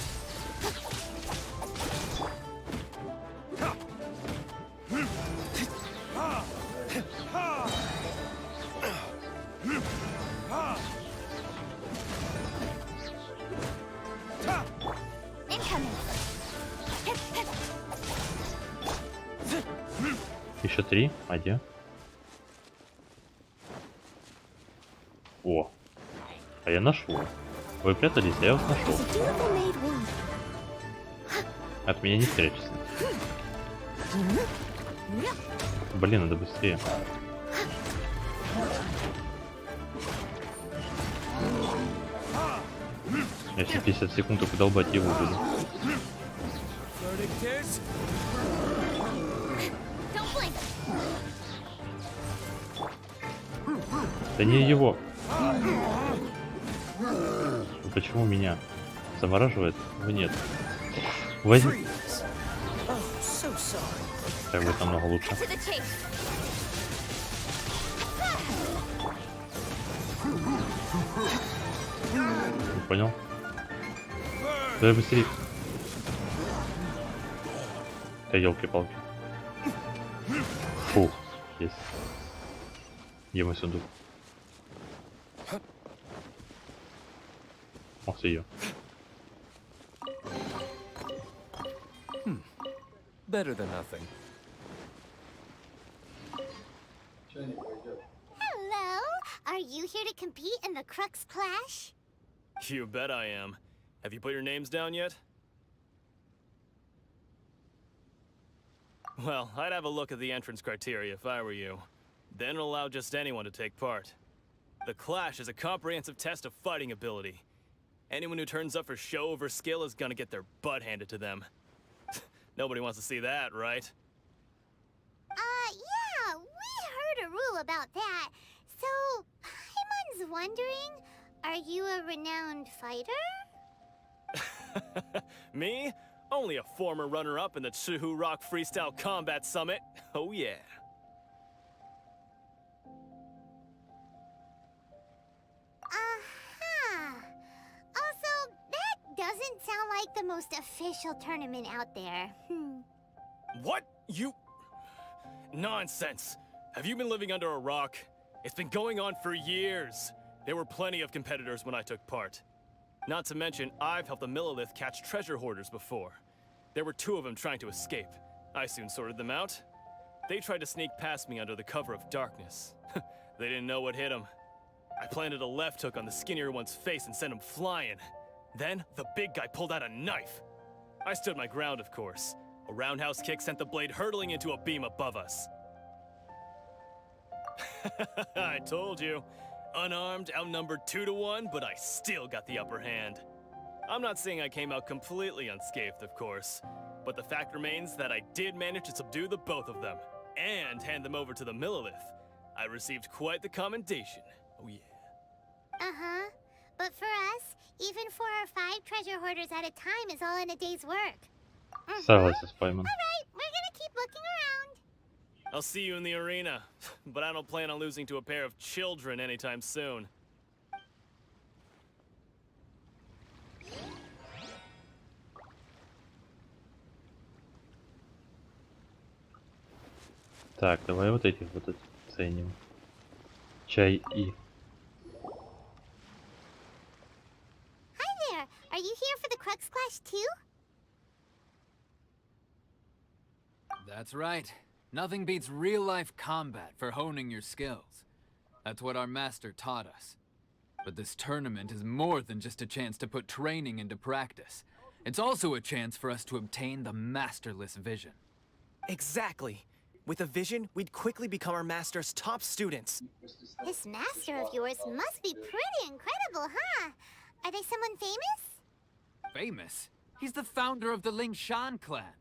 Incoming. Еще 3? А где? О. А я нашел. Вы прятались, а я вас нашел. It's a beautiful made wound. От меня не спрячешься. Блин, надо быстрее. Я все 50 секунд только долбать его буду. Don't blink. Да не его. Ну почему меня замораживает? Его нет. Возьми. Так будет намного лучше. To the chase. Не понял? Давай быстрее. Да елки-палки. Фух, есть. Где мой сундук? Ох, ее. Better than nothing. Что не пойдет? Hello. Are you here to compete in the Crux Clash? You bet I am. Have you put your names down yet? Well, I'd have a look at the entrance criteria if I were you. Then allow just anyone to take part. The Clash is a comprehensive test of fighting ability. Anyone who turns up for show over skill is gonna get their butt handed to them. Nobody wants to see that, right? Yeah, we heard a rule about that. So, Paimon's wondering, are you a renowned fighter? Me? Only a former runner-up in the Chihu Rock Freestyle Combat Summit. Oh yeah. Aha! Also, that doesn't sound like the most official tournament out there. What? You... Nonsense. Have you been living under a rock? It's been going on for years. There were plenty of competitors when I took part. Not to mention, I've helped the Millilith catch treasure hoarders before. There were 2 of them trying to escape. I soon sorted them out. They tried to sneak past me under the cover of darkness. They didn't know what hit them. I planted a left hook on the skinnier one's face and sent him flying. Then, the big guy pulled out a knife. I stood my ground, of course. A roundhouse kick sent the blade hurtling into a beam above us. I told you. Unarmed, outnumbered 2 to 1, but I still got the upper hand. I'm not saying I came out completely unscathed, of course, but the fact remains that I did manage to subdue the both of them, and hand them over to the Millilith. I received quite the commendation. Oh yeah. Uh-huh. But for us, even 4 or 5 treasure hoarders at a time is all in a day's work. Согласен с Пайман. Alright, we're gonna keep looking around. I'll see you in the arena, but I don't plan on losing to a pair of children anytime soon. Так, давай вот этих вот оценим. Чай и... Hi there. Are you here for the Crux Clash too? That's right. Nothing beats real-life combat for honing your skills. That's what our master taught us. But this tournament is more than just a chance to put training into practice. It's also a chance for us to obtain the masterless vision. Exactly. With a vision, we'd quickly become our master's top students. This master of yours must be pretty incredible, huh? Are they someone famous? Famous? He's the founder of the Lingshan clan,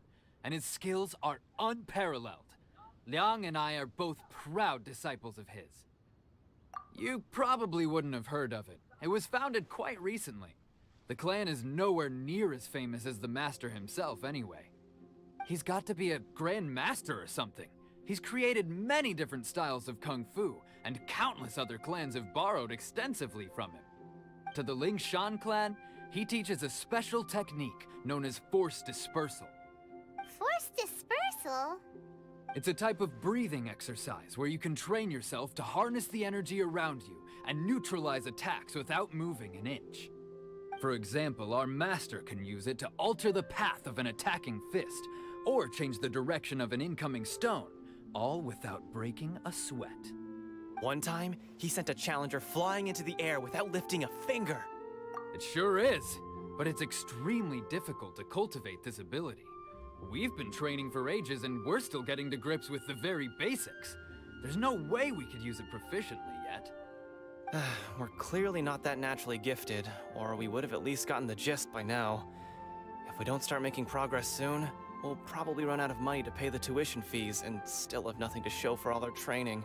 and his skills are unparalleled. Liang and I are both proud disciples of his. You probably wouldn't have heard of it. It was founded quite recently. The clan is nowhere near as famous as the master himself anyway. He's got to be a grand master or something. He's created many different styles of kung fu, and countless other clans have borrowed extensively from him. To the Lingshan clan, he teaches a special technique known as force dispersal. Force dispersal? It's a type of breathing exercise where you can train yourself to harness the energy around you and neutralize attacks without moving an inch. For example, our master can use it to alter the path of an attacking fist, or change the direction of an incoming stone, all without breaking a sweat. One time, he sent a challenger flying into the air without lifting a finger. It sure is, but it's extremely difficult to cultivate this ability. We've been training for ages and we're still getting to grips with the very basics. There's no way we could use it proficiently yet. We're clearly not that naturally gifted, or we would have at least gotten the gist by now. If we don't start making progress soon, we'll probably run out of money to pay the tuition fees and still have nothing to show for all our training.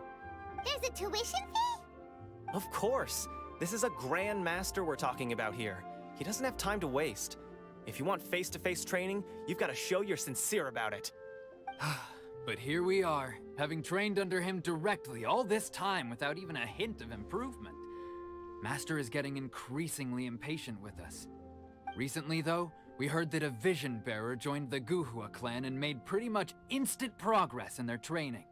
There's a tuition fee? Of course! This is a grand master we're talking about here. He doesn't have time to waste. If you want face-to-face training, you've got to show you're sincere about it. But here we are, having trained under him directly all this time without even a hint of improvement. Master is getting increasingly impatient with us. Recently, though, we heard that a vision bearer joined the Guhua clan and made pretty much instant progress in their training.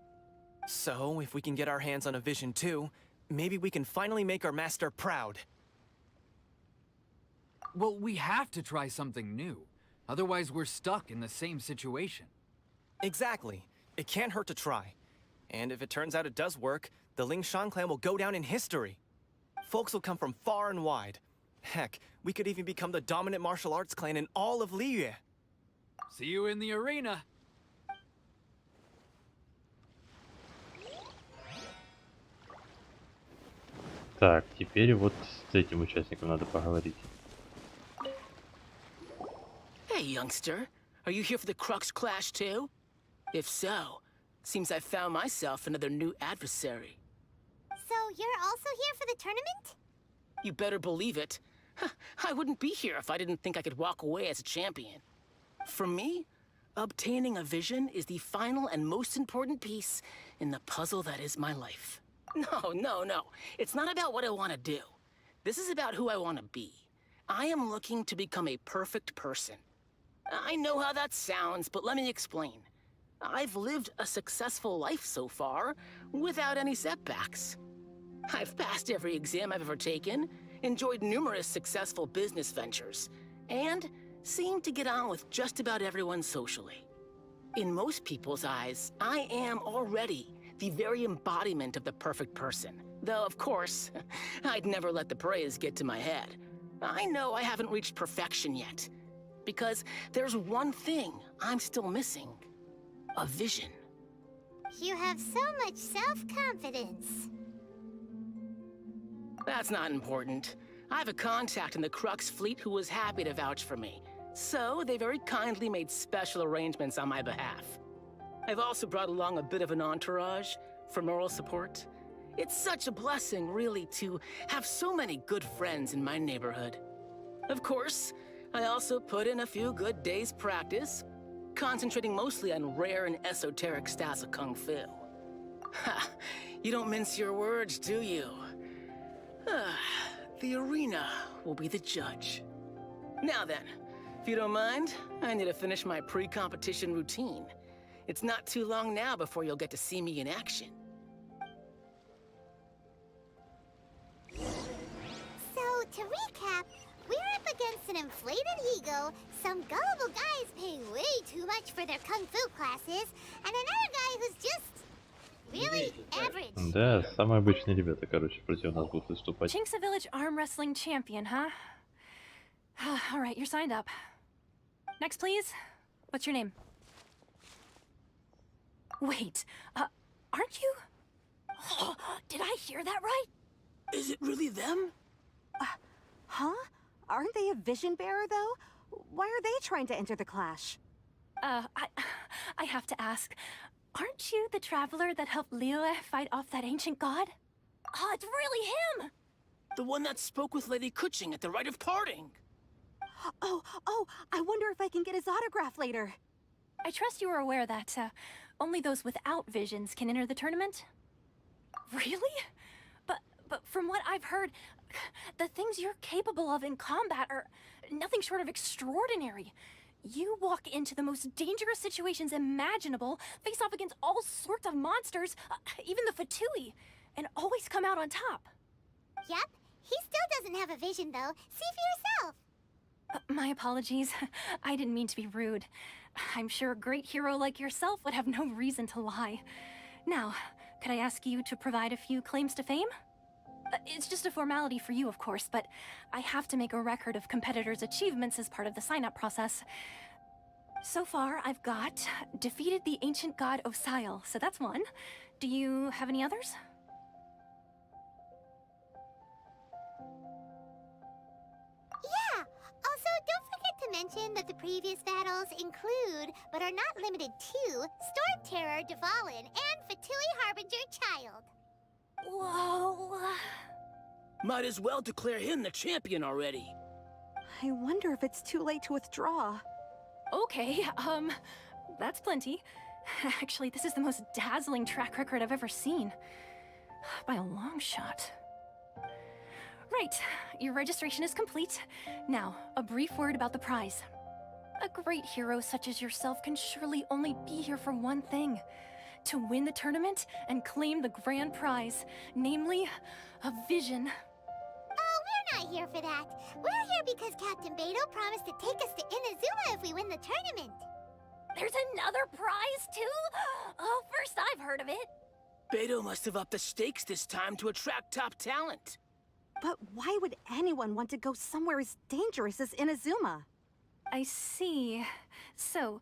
So, if we can get our hands on a vision too, maybe we can finally make our master proud. Well, we have to try something new. Otherwise, we're stuck in the same situation. Exactly. It can't hurt to try. And if it turns out it does work, the Lingshan clan will go down in history. Folks will come from far and wide. Heck, we could even become the dominant martial arts clan in all of Liyue. See you in the arena! Так, теперь вот с этим участником надо поговорить. Hey, youngster. Are you here for the Crux Clash too? If so, seems I found myself another new adversary. So you're also here for the tournament? You better believe it. I wouldn't be here if I didn't think I could walk away as a champion. For me, obtaining a vision is the final and most important piece in the puzzle that is my life. No. It's not about what I want to do. This is about who I want to be. I am looking to become a perfect person. I know how that sounds, but let me explain. I've lived a successful life so far, without any setbacks. I've passed every exam I've ever taken, enjoyed numerous successful business ventures, and seemed to get on with just about everyone socially. In most people's eyes, I am already the very embodiment of the perfect person. Though, of course, I'd never let the praise get to my head. I know I haven't reached perfection yet. because there's one thing I'm still missing. A vision. You have so much self-confidence. That's not important. I have a contact in the Crux fleet who was happy to vouch for me. So they very kindly made special arrangements on my behalf. I've also brought along a bit of an entourage for moral support. It's such a blessing, really, to have so many good friends in my neighborhood. Of course, I also put in a few good days' practice, concentrating mostly on rare and esoteric styles of Kung Fu. Ha! You don't mince your words, do you? The arena will be the judge. Now then, if you don't mind, I need to finish my pre-competition routine. It's not too long now before you'll get to see me in action. So, to recap, we're up against an inflated ego, some gullible guys paying way too much for their kung fu classes, and another guy who's just really average. Да, самые обычные ребята, короче, против нас будут выступать. Chink's a village arm wrestling champion, huh? All right, you're signed up. Next, please. What's your name? Wait, aren't you? Oh, did I hear that right? Is it really them? Huh? Aren't they a vision bearer, though? Why are they trying to enter the clash? I have to ask, aren't you the traveler that helped Liyue fight off that ancient god? Oh, it's really him! The one that spoke with Lady Kuching at the rite of parting. Oh, I wonder if I can get his autograph later. I trust you are aware that, only those without visions can enter the tournament? Really? But from what I've heard, the things you're capable of in combat are nothing short of extraordinary. You walk into the most dangerous situations imaginable, face off against all sorts of monsters, even the Fatui, and always come out on top. Yep, he still doesn't have a vision though. See for yourself. My apologies. I didn't mean to be rude. I'm sure a great hero like yourself would have no reason to lie. Now, could I ask you to provide a few claims to fame? It's just a formality for you, of course, but I have to make a record of competitors' achievements as part of the sign-up process. So far, I've got defeated the ancient god Osail, so that's one. Do you have any others? Yeah! Also, don't forget to mention that the previous battles include, but are not limited to, Storm Terror, Dvalin, and Fatui Harbinger Child. Whoa... Might as well declare him the champion already. I wonder if it's too late to withdraw. Okay, that's plenty. Actually, this is the most dazzling track record I've ever seen. By a long shot. Right, your registration is complete. Now, a brief word about the prize. A great hero such as yourself can surely only be here for one thing. To win the tournament and claim the grand prize, namely, a vision. Oh, we're not here for that. We're here because Captain Beidou promised to take us to Inazuma if we win the tournament. There's another prize, too? Oh, first I've heard of it. Beidou must have upped the stakes this time to attract top talent. But why would anyone want to go somewhere as dangerous as Inazuma? I see. So,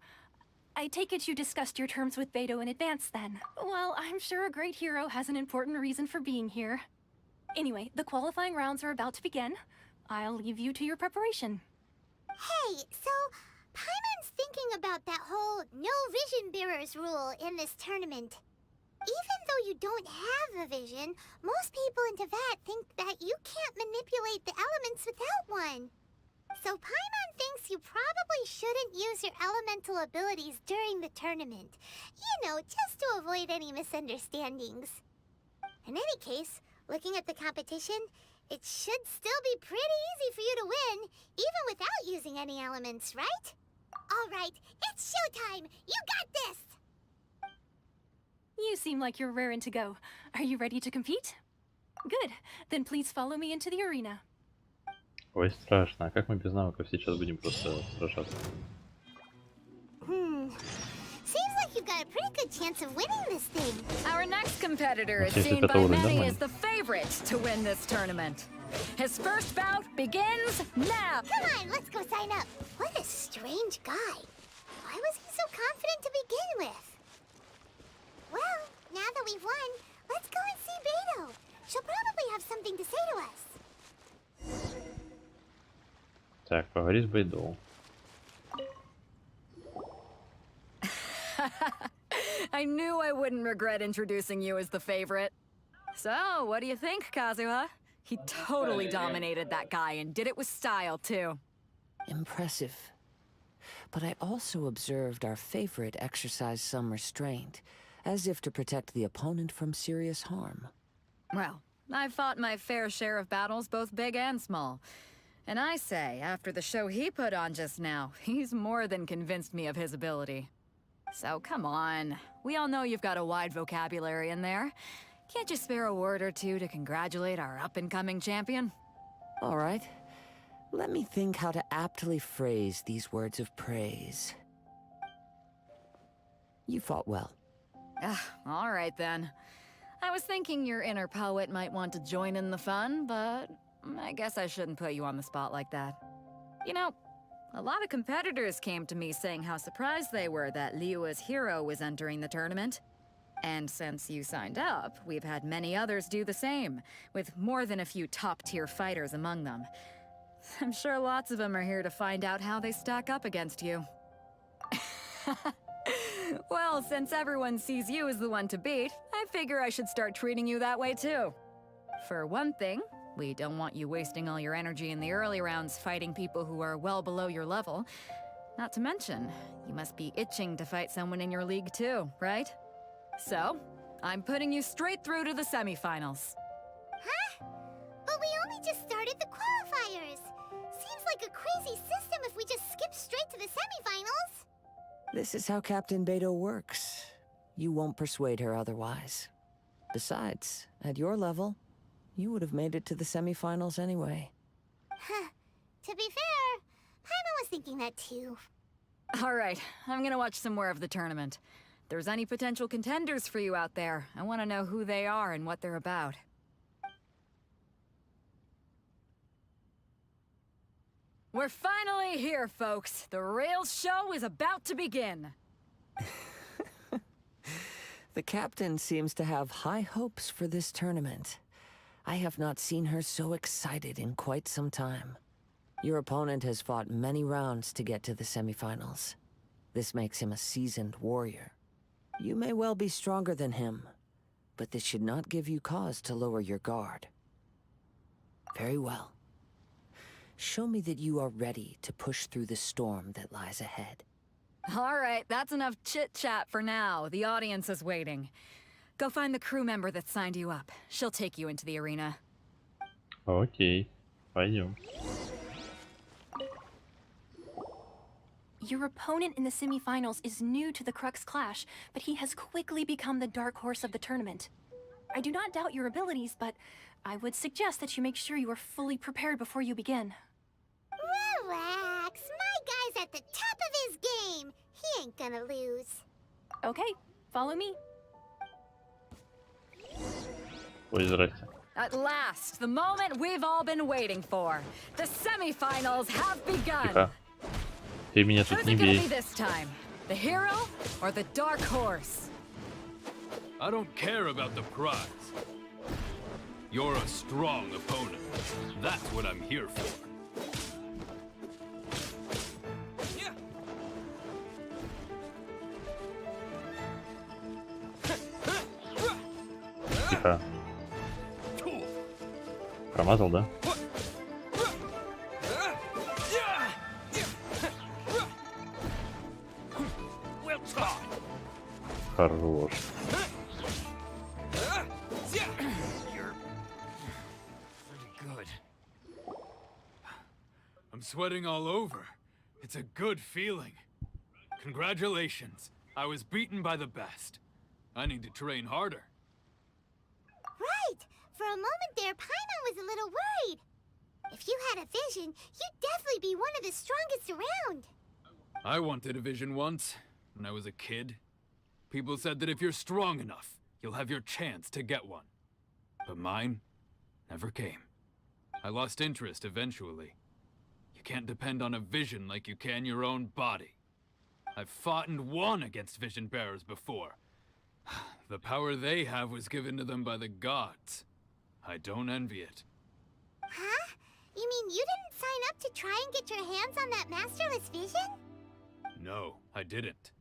I take it you discussed your terms with Beidou in advance then. Well, I'm sure a great hero has an important reason for being here. Anyway, the qualifying rounds are about to begin. I'll leave you to your preparation. Hey, so Paimon's thinking about that whole no vision bearers rule in this tournament. Even though you don't have a vision, most people in Teyvat think that you can't manipulate the elements without one. So Paimon thinks you probably shouldn't use your elemental abilities during the tournament. You know, just to avoid any misunderstandings. In any case, looking at the competition, it should still be pretty easy for you to win, even without using any elements, right? All right, it's showtime! You got this! You seem like you're raring to go. Are you ready to compete? Good. Then please follow me into the arena. Ой, страшно. А как мы без навыков сейчас будем просто сражаться? Seems like you've got a pretty good chance of winning this thing. Our next competitor is Если seen это by уровень many нормальный. as the favorite to win this tournament. His first bout begins now! Come on, let's go sign up. What a strange guy. Why was he so confident to begin with? Well, now that we've won, let's go and see Beto. She'll probably have something to say to us. Так, поговори с Бэйдоу. I knew I wouldn't regret introducing you as the favorite. So, what do you think, Kazuha? He totally dominated that guy and did it with style, too. Impressive. But I also observed our favorite exercise some restraint, as if to protect the opponent from serious harm. Well, I've fought my fair share of battles, both big and small. And I say, after the show he put on just now, he's more than convinced me of his ability. So come on, we all know you've got a wide vocabulary in there. Can't you spare a word or two to congratulate our up-and-coming champion? All right. Let me think how to aptly phrase these words of praise. You fought well. All right then. I was thinking your inner poet might want to join in the fun, but I guess I shouldn't put you on the spot like that. You know, a lot of competitors came to me saying how surprised they were that Liyue's hero was entering the tournament. And since you signed up, we've had many others do the same, with more than a few top-tier fighters among them. I'm sure lots of them are here to find out how they stack up against you. Well, since everyone sees you as the one to beat, I figure I should start treating you that way too. For one thing, we don't want you wasting all your energy in the early rounds fighting people who are well below your level. Not to mention, you must be itching to fight someone in your league too, right? So, I'm putting you straight through to the semifinals. Huh? But we only just started the qualifiers. Seems like a crazy system if we just skip straight to the semifinals. This is how Captain Beto works. You won't persuade her otherwise. Besides, at your level, you would have made it to the semifinals anyway. Huh. To be fair, Paimon was thinking that too. All right, I'm gonna watch some more of the tournament. If there's any potential contenders for you out there, I want to know who they are and what they're about. We're finally here, folks. The real show is about to begin. The captain seems to have high hopes for this tournament. I have not seen her so excited in quite some time. Your opponent has fought many rounds to get to the semifinals. This makes him a seasoned warrior. You may well be stronger than him, but this should not give you cause to lower your guard. Very well. Show me that you are ready to push through the storm that lies ahead. All right, that's enough chit-chat for now. The audience is waiting. Go find the crew member that signed you up. She'll take you into the arena. Окей, пойдем. Your opponent in the semifinals is new to the Crux Clash, but he has quickly become the dark horse of the tournament. I do not doubt your abilities, but I would suggest that you make sure you are fully prepared before you begin. Relax. My guy's at the top of his game. He ain't gonna lose. Okay, follow me. Ой, здрасте. At last, the moment we've all been waiting for. The semifinals have begun. Тихо. Ты меня тут Who's не it gonna be бей. this time? The hero or the dark horse? I don't care about the prize. You're a strong opponent. That's what I'm here for. Тихо. Промазал, да? Хорош. Good. I'm sweating all over. It's a good feeling. Congratulations. I was beaten by the best. I need to train harder. Right. For a moment there, Paimon was a little worried. If you had a vision, you'd definitely be one of the strongest around. I wanted a vision once, when I was a kid. People said that if you're strong enough, you'll have your chance to get one. But mine never came. I lost interest eventually. You can't depend on a vision like you can your own body. I've fought and won against vision bearers before. The power they have was given to them by the gods. I don't envy it. Huh? You mean you didn't sign up to try and get your hands on that masterless vision? No, I didn't.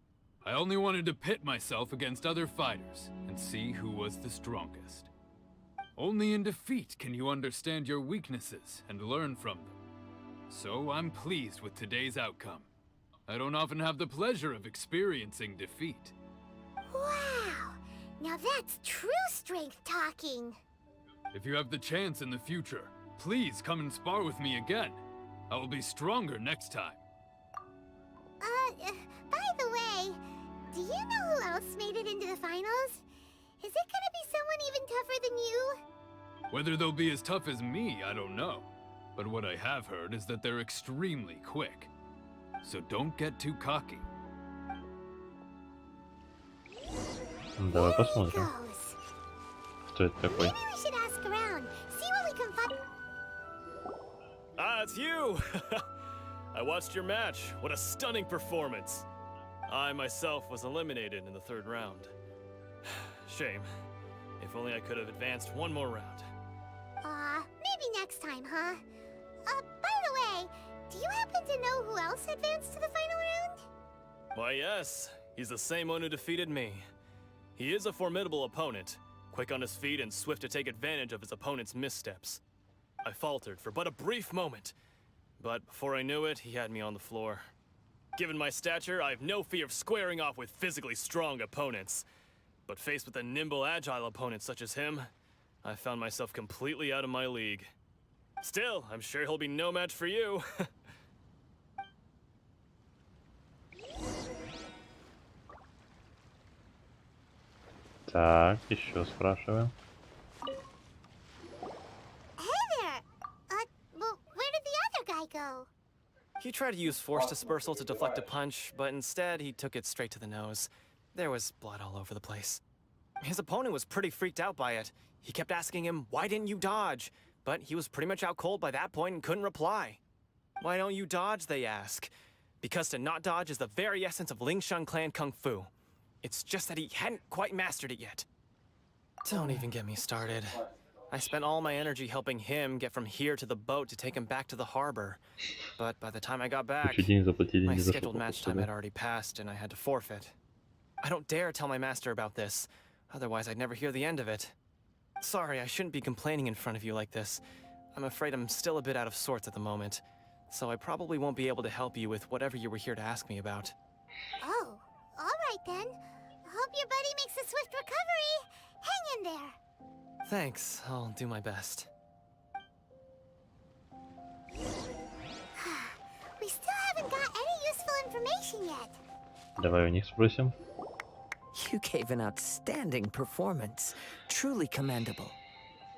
I only wanted to pit myself against other fighters and see who was the strongest. Only in defeat can you understand your weaknesses and learn from them. So I'm pleased with today's outcome. I don't often have the pleasure of experiencing defeat. Wow! Now that's true strength talking. If you have the chance in the future, please come and spar with me again. I will be stronger next time. By the way, do you know who else made it into the finals? Is it gonna be someone even tougher than you? Whether they'll be as tough as me, I don't know. But what I have heard is that they're extremely quick. So don't get too cocky. Давай посмотрим, кто это такой. Maybe we should ask around, see what we can find. Ah, it's you! I watched your match. What a stunning performance. I myself was eliminated in the third round. Shame. If only I could have advanced one more round. Maybe next time, huh? By the way, do you happen to know who else advanced to the final round? Why, yes. He's the same one who defeated me. He is a formidable opponent, quick on his feet and swift to take advantage of his opponent's missteps. I faltered for but a brief moment, but before I knew it, he had me on the floor. Given my stature, I have no fear of squaring off with physically strong opponents. But faced with a nimble, agile opponent such as him, I found myself completely out of my league. Still, I'm sure he'll be no match for you. Так, еще спрашиваю. Hey there! Well, where did the other guy go? He tried to use force dispersal to deflect a punch, but instead he took it straight to the nose. There was blood all over the place. His opponent was pretty freaked out by it. He kept asking him, "Why didn't you dodge?" But he was pretty much out cold by that point and couldn't reply. "Why don't you dodge?" they ask. Because to not dodge is the very essence of Lingshan clan kung fu. It's just that he hadn't quite mastered it yet. Don't even get me started. I spent all my energy helping him get from here to the boat to take him back to the harbor. But by the time I got back, my scheduled match time had already passed and I had to forfeit. I don't dare tell my master about this, otherwise I'd never hear the end of it. Sorry, I shouldn't be complaining in front of you like this. I'm afraid I'm still a bit out of sorts at the moment, so I probably won't be able to help you with whatever you were here to ask me about. Oh, alright then. Hope your buddy makes a swift recovery. Hang in there. Thanks, I'll do my best. We still haven't got any useful information yet. Давай у них спросим. You gave an outstanding performance. Truly commendable.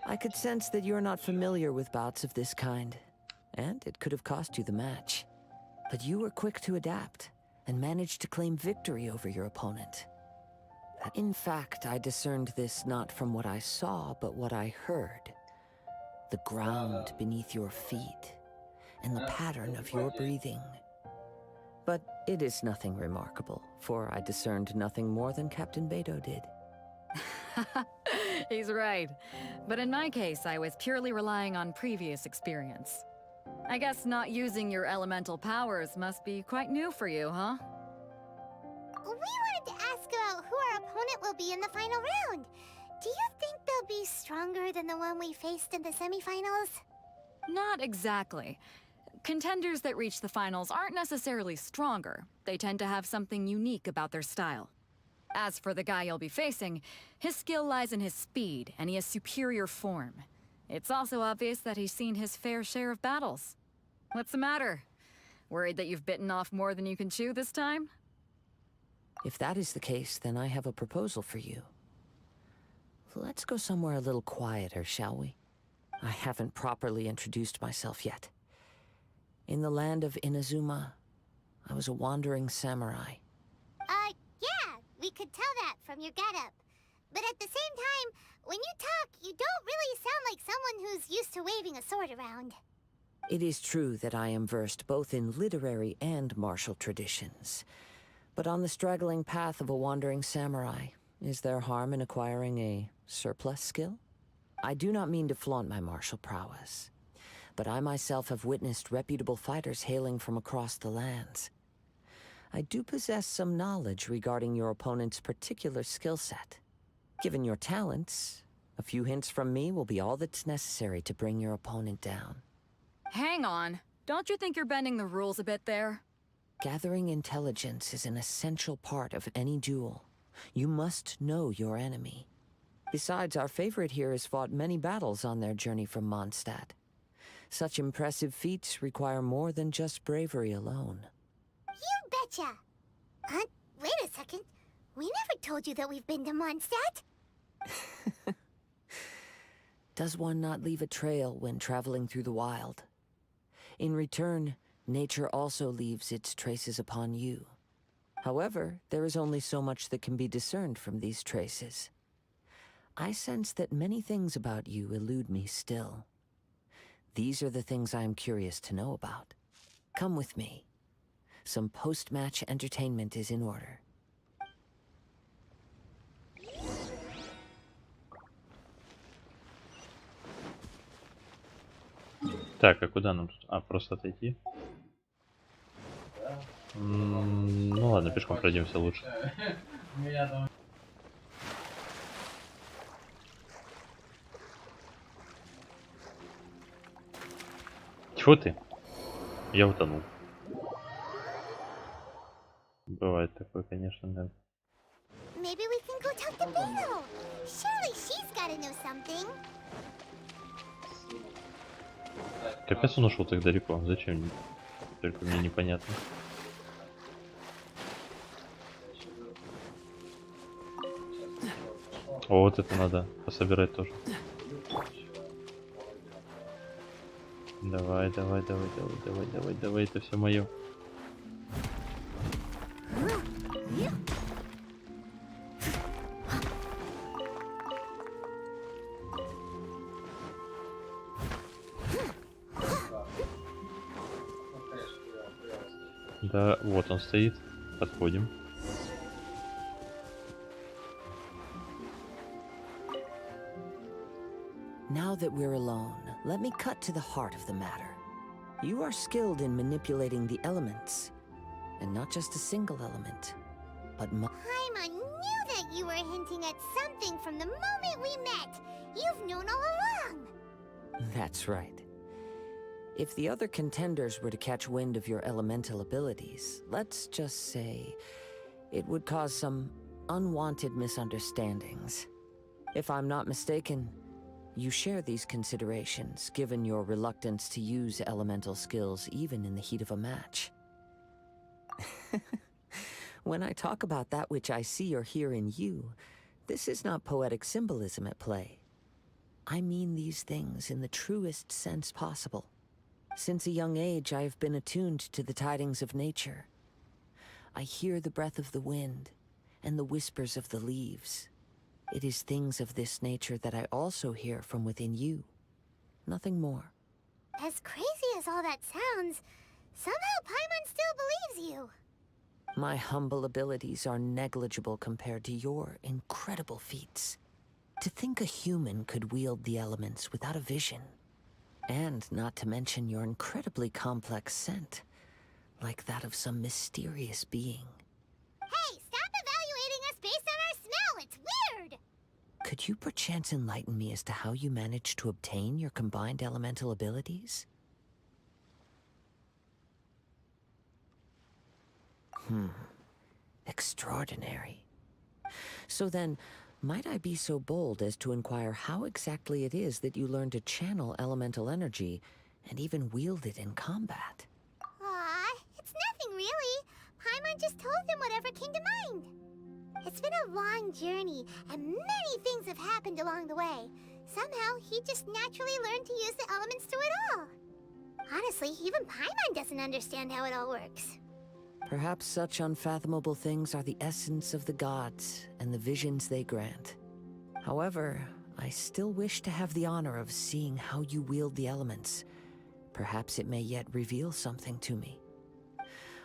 I could sense that you're not familiar with bouts of this kind, and it could have cost you the match. But you were quick to adapt, and managed to claim victory over your opponent. In fact, I discerned this not from what I saw, but what I heard. The ground beneath your feet, and the pattern of your breathing. But it is nothing remarkable, for I discerned nothing more than Captain Beto did. He's right. But in my case, I was purely relying on previous experience. I guess not using your elemental powers must be quite new for you, huh? We wanted to ask about who our opponent will be in the final round. Do you think they'll be stronger than the one we faced in the semifinals? Not exactly. Contenders that reach the finals aren't necessarily stronger. They tend to have something unique about their style. As for the guy you'll be facing, his skill lies in his speed, and he has superior form. It's also obvious that he's seen his fair share of battles. What's the matter? Worried that you've bitten off more than you can chew this time? If that is the case, then I have a proposal for you. Let's go somewhere a little quieter, shall we? I haven't properly introduced myself yet. In the land of Inazuma, I was a wandering samurai. Yeah, we could tell that from your getup. But at the same time, when you talk, you don't really sound like someone who's used to waving a sword around. It is true that I am versed both in literary and martial traditions. But on the straggling path of a wandering samurai, is there harm in acquiring a surplus skill? I do not mean to flaunt my martial prowess, but I myself have witnessed reputable fighters hailing from across the lands. I do possess some knowledge regarding your opponent's particular skill set. Given your talents, a few hints from me will be all that's necessary to bring your opponent down. Hang on. Don't you think you're bending the rules a bit there? Gathering intelligence is an essential part of any duel. You must know your enemy. Besides, our favorite here has fought many battles on their journey from Mondstadt. Such impressive feats require more than just bravery alone. You betcha! Wait a second. We never told you that we've been to Mondstadt. Does one not leave a trail when traveling through the wild? In return, nature also leaves its traces upon you. However, there is only so much that can be discerned from these traces. I sense that many things about you elude me still. These are the things I am curious to know about. Come with me. Some post-match entertainment is in order. Так, а куда нам тут? А, просто отойти? Ну ладно, пешком пройдемся лучше. Чего ты? Я утонул. Бывает такое, конечно, да. Maybe we can go talk to Bino. Surely she's gotta know something. Капец, он ушел так далеко. Зачем? Только мне непонятно. О, вот это надо пособирать тоже. Давай, давай, давай, давай, давай, давай, давай, это все мое. Да, вот он стоит. Подходим. Now that we're alone, let me cut to the heart of the matter. You are skilled in manipulating the elements, and not just a single element, but Paimon knew that you were hinting at something from the moment we met. You've known all along. That's right. If the other contenders were to catch wind of your elemental abilities, let's just say, it would cause some unwanted misunderstandings. If I'm not mistaken, you share these considerations, given your reluctance to use elemental skills even in the heat of a match. When I talk about that which I see or hear in you, this is not poetic symbolism at play. I mean these things in the truest sense possible. Since a young age, I have been attuned to the tidings of nature. I hear the breath of the wind and the whispers of the leaves. It is things of this nature that I also hear from within you. Nothing more. As crazy as all that sounds, somehow Paimon still believes you. My humble abilities are negligible compared to your incredible feats. To think a human could wield the elements without a vision. And not to mention your incredibly complex scent, like that of some mysterious being. Hey, stop evaluating us based on our smell! It's weird! Could you perchance enlighten me as to how you managed to obtain your combined elemental abilities? Extraordinary. So then, might I be so bold as to inquire how exactly it is that you learned to channel elemental energy and even wield it in combat? Aw, it's nothing really. Paimon just told him whatever came to mind. It's been a long journey, and many things have happened along the way. Somehow, he just naturally learned to use the elements through it all. Honestly, even Paimon doesn't understand how it all works. Perhaps such unfathomable things are the essence of the gods and the visions they grant. However, I still wish to have the honor of seeing how you wield the elements. Perhaps it may yet reveal something to me.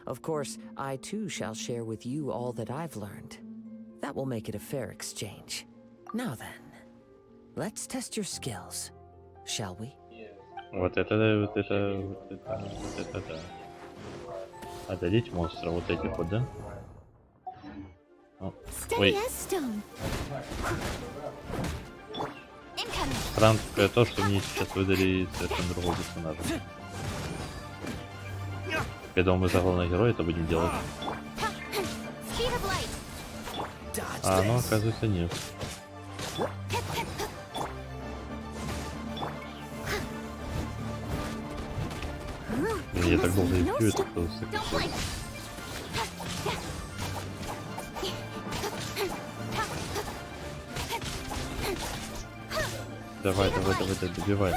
Of course, I too shall share with you all that I've learned. That will make it a fair exchange. Now then, let's test your skills, shall we? Вот это, да. Одолеть монстра, вот этих вот, да? О, ой. Странное то, что мне сейчас выдали совершенно другого персонажа. Когда мы за главного героя это будем делать. А ну, оказывается, нет. Я так долго не пью, это просто... Давай, добивай.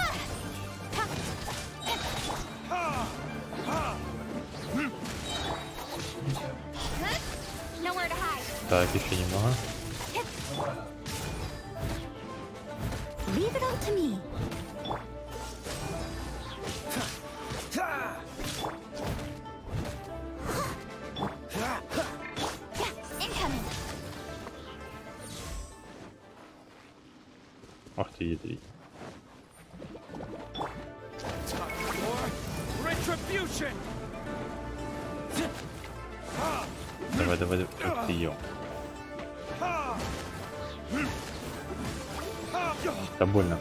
Так, еще немного. Leave it all to me. Ах ты, ядрить. Давай, как ты ее. Это больно.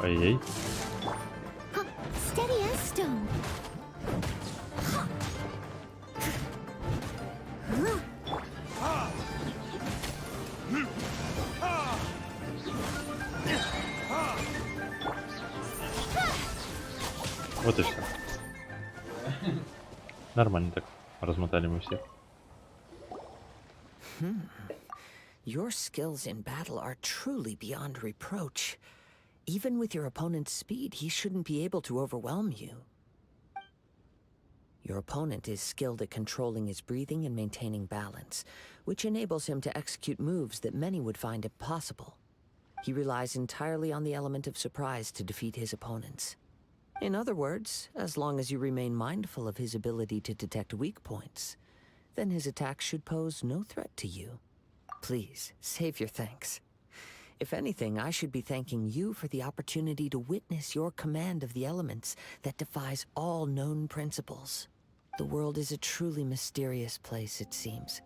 Ай-яй. Steady as stone. Вот и все. Нормально так. Размотали мы всех. Your skills in battle are truly beyond reproach. Even with your opponent's speed, he shouldn't be able to overwhelm you. Your opponent is skilled at controlling his breathing and maintaining balance, which enables him to execute moves that many would find impossible. He relies entirely on the element of surprise to defeat his opponents. In other words, as long as you remain mindful of his ability to detect weak points, then his attacks should pose no threat to you. Please, save your thanks. If anything, I should be thanking you for the opportunity to witness your command of the elements that defies all known principles. The world is a truly mysterious place, it seems,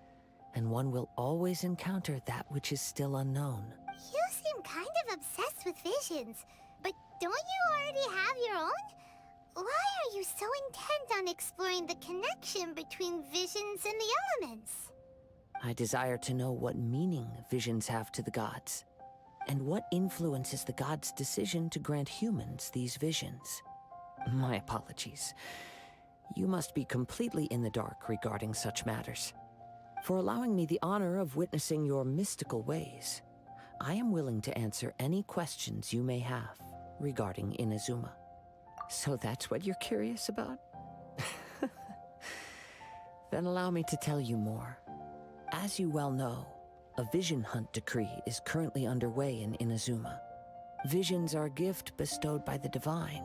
and one will always encounter that which is still unknown. You seem kind of obsessed with visions, but don't you already have your own? Why are you so intent on exploring the connection between visions and the elements? I desire to know what meaning visions have to the gods, and what influences the gods' decision to grant humans these visions. My apologies. You must be completely in the dark regarding such matters. For allowing me the honor of witnessing your mystical ways, I am willing to answer any questions you may have regarding Inazuma. So that's what you're curious about? Then allow me to tell you more. As you well know, a vision hunt decree is currently underway in Inazuma. Visions are a gift bestowed by the divine.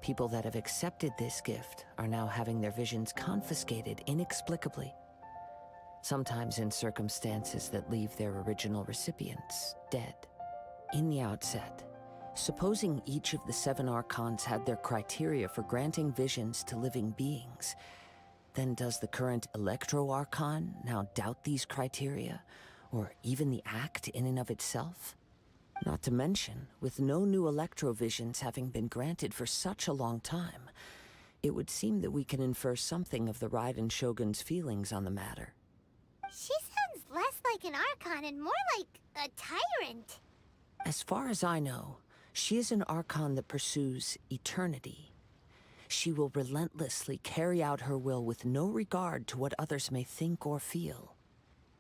People that have accepted this gift are now having their visions confiscated inexplicably, sometimes in circumstances that leave their original recipients dead. In the outset, supposing each of the 7 archons had their criteria for granting visions to living beings, then does the current Electro-Archon now doubt these criteria, or even the act in and of itself? Not to mention, with no new Electro-Visions having been granted for such a long time, it would seem that we can infer something of the Raiden Shogun's feelings on the matter. She sounds less like an Archon and more like a tyrant. As far as I know, she is an Archon that pursues eternity. She will relentlessly carry out her will with no regard to what others may think or feel.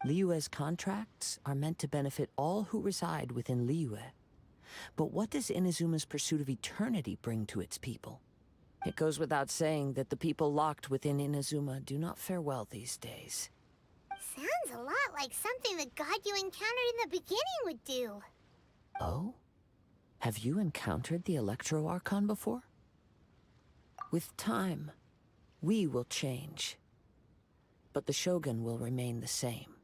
Liyue's contracts are meant to benefit all who reside within Liyue. But what does Inazuma's pursuit of eternity bring to its people? It goes without saying that the people locked within Inazuma do not fare well these days. Sounds a lot like something the god you encountered in the beginning would do. Oh? Have you encountered the Electro Archon before? With time, we will change. But the Shogun will remain the same.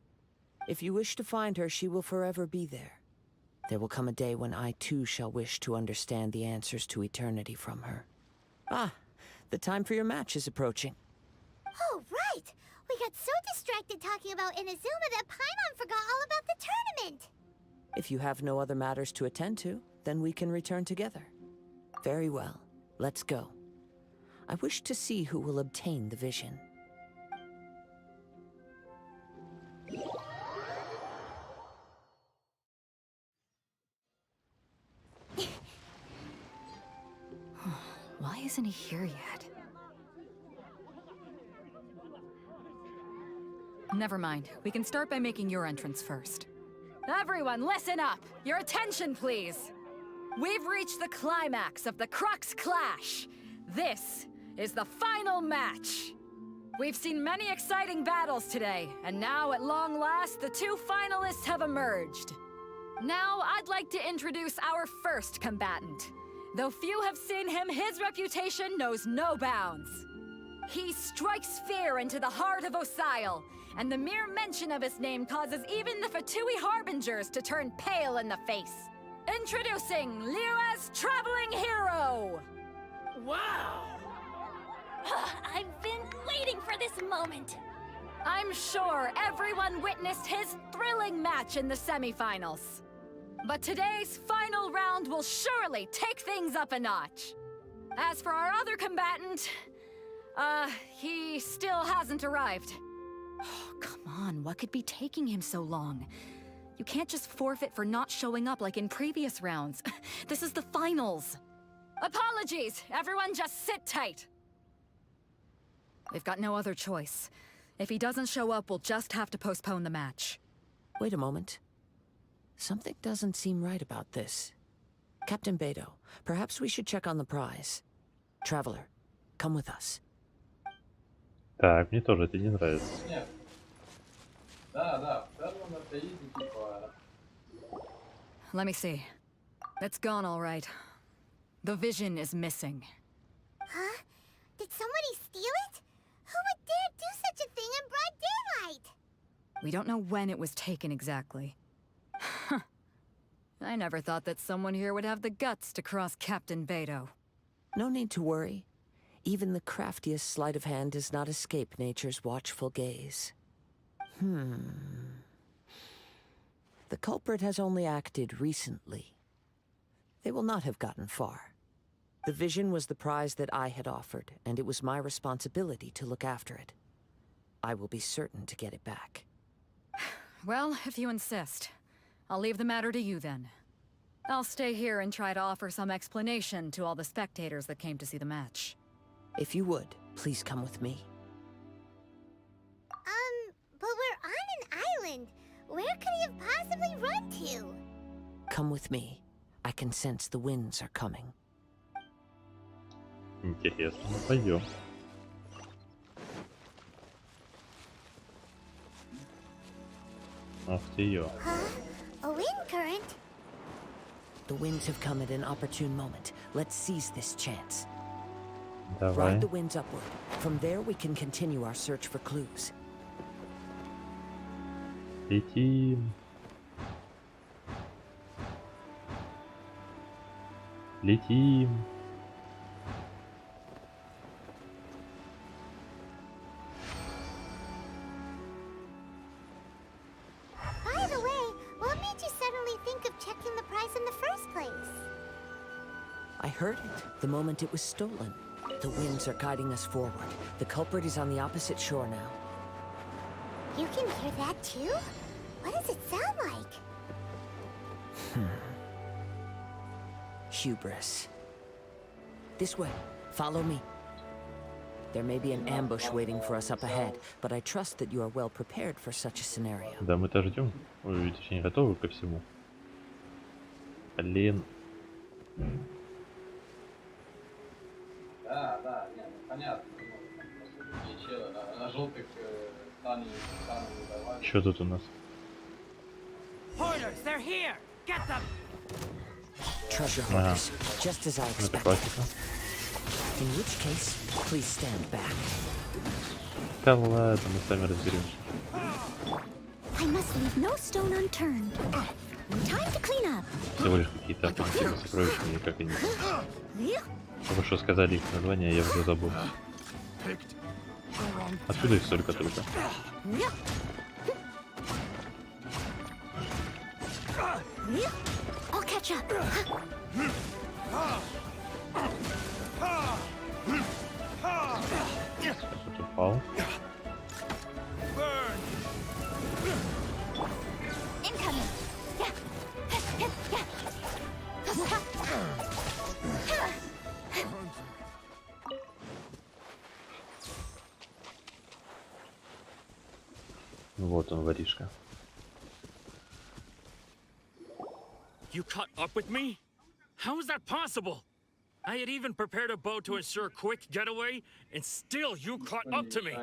If you wish to find her, she will forever be there. There will come a day when I too shall wish to understand the answers to eternity from her. Ah, the time for your match is approaching. Oh, right! We got so distracted talking about Inazuma that Paimon forgot all about the tournament! If you have no other matters to attend to, then we can return together. Very well, let's go. I wish to see who will obtain the vision. Why isn't he here yet? Never mind. We can start by making your entrance first. Everyone, listen up! Your attention, please! We've reached the climax of the Crux Clash! This is the final match! We've seen many exciting battles today, and now, at long last, the two finalists have emerged. Now, I'd like to introduce our first combatant. Though few have seen him, his reputation knows no bounds. He strikes fear into the heart of Osile, and the mere mention of his name causes even the Fatui Harbingers to turn pale in the face. Introducing Liyue's traveling hero! Wow! I've been waiting for this moment. I'm sure everyone witnessed his thrilling match in the semifinals. But today's final round will surely take things up a notch. As for our other combatant, he still hasn't arrived. Oh, come on, what could be taking him so long? You can't just forfeit for not showing up like in previous rounds. This is the finals. Apologies, everyone just sit tight. We've got no other choice. If he doesn't show up, we'll just have to postpone the match. Wait a moment. Something doesn't seem right about this. Captain Beidou, perhaps we should check on the prize. Traveler, come with us. Так, мне тоже это не нравится. Нет. Да, в целом это изи, типа... Let me see. It's gone all right. The vision is missing. Huh? Did somebody steal it? Who would dare do such a thing in broad daylight? We don't know when it was taken exactly. I never thought that someone here would have the guts to cross Captain Beidou. No need to worry. Even the craftiest sleight of hand does not escape nature's watchful gaze. The culprit has only acted recently. They will not have gotten far. The vision was the prize that I had offered, and it was my responsibility to look after it. I will be certain to get it back. Well, if you insist. I'll leave the matter to you then. I'll stay here and try to offer some explanation to all the spectators that came to see the match. If you would, please come with me. But we're on an island. Where could he have possibly run to? Come with me. I can sense the winds are coming. Интересно, ну пойдем. Ах ты ё. Huh? A wind current? The winds have come at an opportune moment. Let's seize this chance. Давай. Ride the winds upward. From there we can continue our search for clues. Летим. Летим. By the way, what made you suddenly think of checking the prize in the first place? I heard it the moment it was stolen. The winds are guiding us forward. The culprit is on the opposite shore now. You can hear that too? What does it sound like? Hubris. This way. Follow me. There may be an ambush waiting for us up ahead, but I trust that you are well prepared for such a scenario. Да, мы-то ждем. Ой, точнее, готовы ко всему. Блин. Да, не, ну понятно. Просто челы на желтых станет давали. Что тут у нас? Hoarders, they're here. Get them. Treasure hoarders, just as I Это expected. классика. In which case, please stand back. Да ладно, мы сами разберемся. I must leave no stone unturned. Time to clean up. Всего лишь какие-то автоматические сокровища, или как они. Только что сказали их название, я уже забыл. Отсюда их столько только. I'll catch up. Тут упал. Incoming. Вот он, воришка. You caught up with me? How is that possible? I had even prepared a boat to ensure a quick getaway, and still you caught up to me.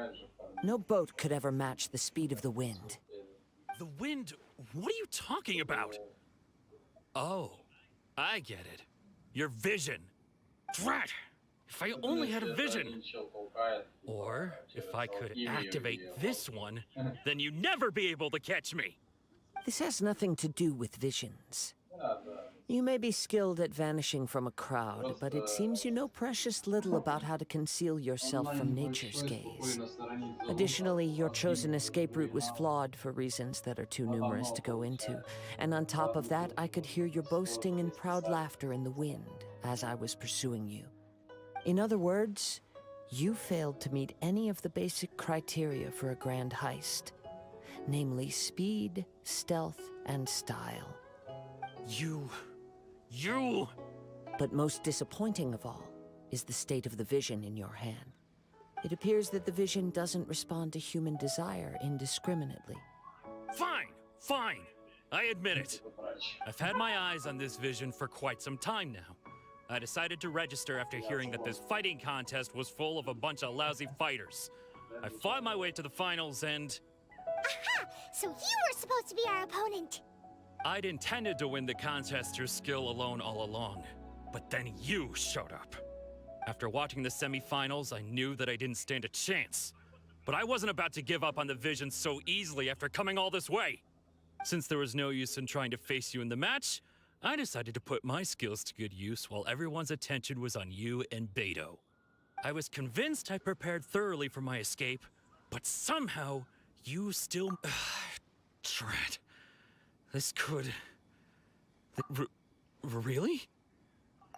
No boat could ever match the speed of the wind. The wind? What are you talking about? Oh, I get it. Your vision. Drat! If I only had a vision. Or if I could activate this one, then you'd never be able to catch me. This has nothing to do with visions. You may be skilled at vanishing from a crowd, but it seems you know precious little about how to conceal yourself from nature's gaze. Additionally, your chosen escape route was flawed for reasons that are too numerous to go into. And on top of that, I could hear your boasting and proud laughter in the wind as I was pursuing you. In other words, you failed to meet any of the basic criteria for a grand heist. Namely speed, stealth, and style. You... But most disappointing of all is the state of the vision in your hand. It appears that the vision doesn't respond to human desire indiscriminately. Fine. I admit it. I've had my eyes on this vision for quite some time now. I decided to register after hearing that this fighting contest was full of a bunch of lousy fighters. I fought my way to the finals and... Aha! So you were supposed to be our opponent. I'd intended to win the contest through skill alone all along, but then you showed up. After watching the semi-finals, I knew that I didn't stand a chance. But I wasn't about to give up on the vision so easily after coming all this way. Since there was no use in trying to face you in the match, I decided to put my skills to good use while everyone's attention was on you and Beto. I was convinced I prepared thoroughly for my escape, but somehow you still... Drat. This could... Really?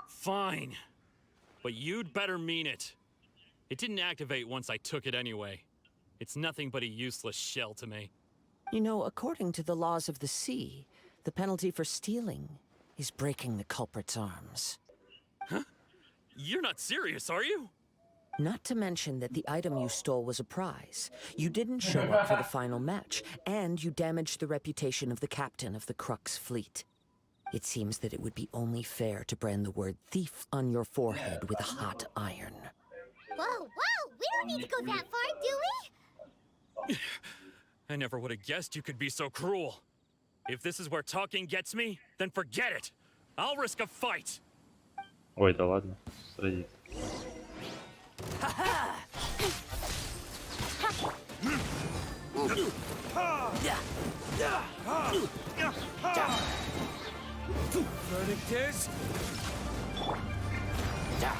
Fine. But you'd better mean it. It didn't activate once I took it anyway. It's nothing but a useless shell to me. You know, according to the laws of the sea, the penalty for stealing is breaking the culprit's arms. Huh? You're not serious, are you? Not to mention that the item you stole was a prize. You didn't show up for the final match, and you damaged the reputation of the captain of the Crux fleet. It seems that it would be only fair to brand the word thief on your forehead with a hot iron. Whoa! We don't need to go that far, do we? I never would have guessed you could be so cruel. If this is where talking gets me, then forget it. I'll risk a fight. Ой, да ладно. Сразиться. Verdict is... Да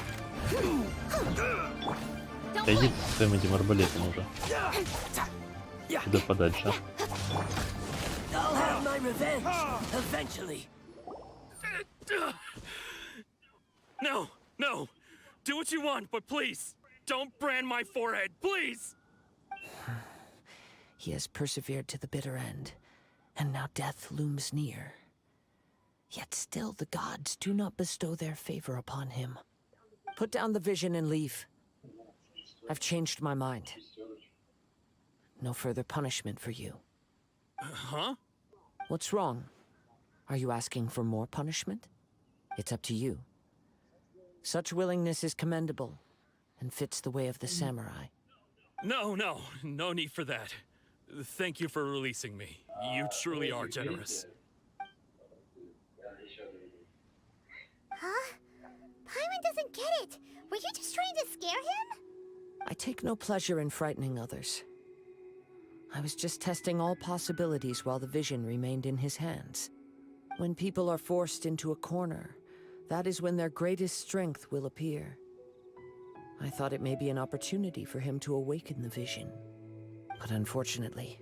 иди с своим этим арбалетом уже. Куда подальше. I'll have my revenge eventually. No. Do what you want, but please, don't brand my forehead, please! He has persevered to the bitter end, and now death looms near. Yet still the gods do not bestow their favor upon him. Put down the vision and leave. I've changed my mind. No further punishment for you. Huh? What's wrong? Are you asking for more punishment? It's up to you. Such willingness is commendable and fits the way of the samurai. No need for that. Thank you for releasing me. You truly are generous. Huh? Paimon doesn't get it. Were you just trying to scare him? I take no pleasure in frightening others. I was just testing all possibilities while the vision remained in his hands. When people are forced into a corner, that is when their greatest strength will appear. I thought it may be an opportunity for him to awaken the vision. But unfortunately,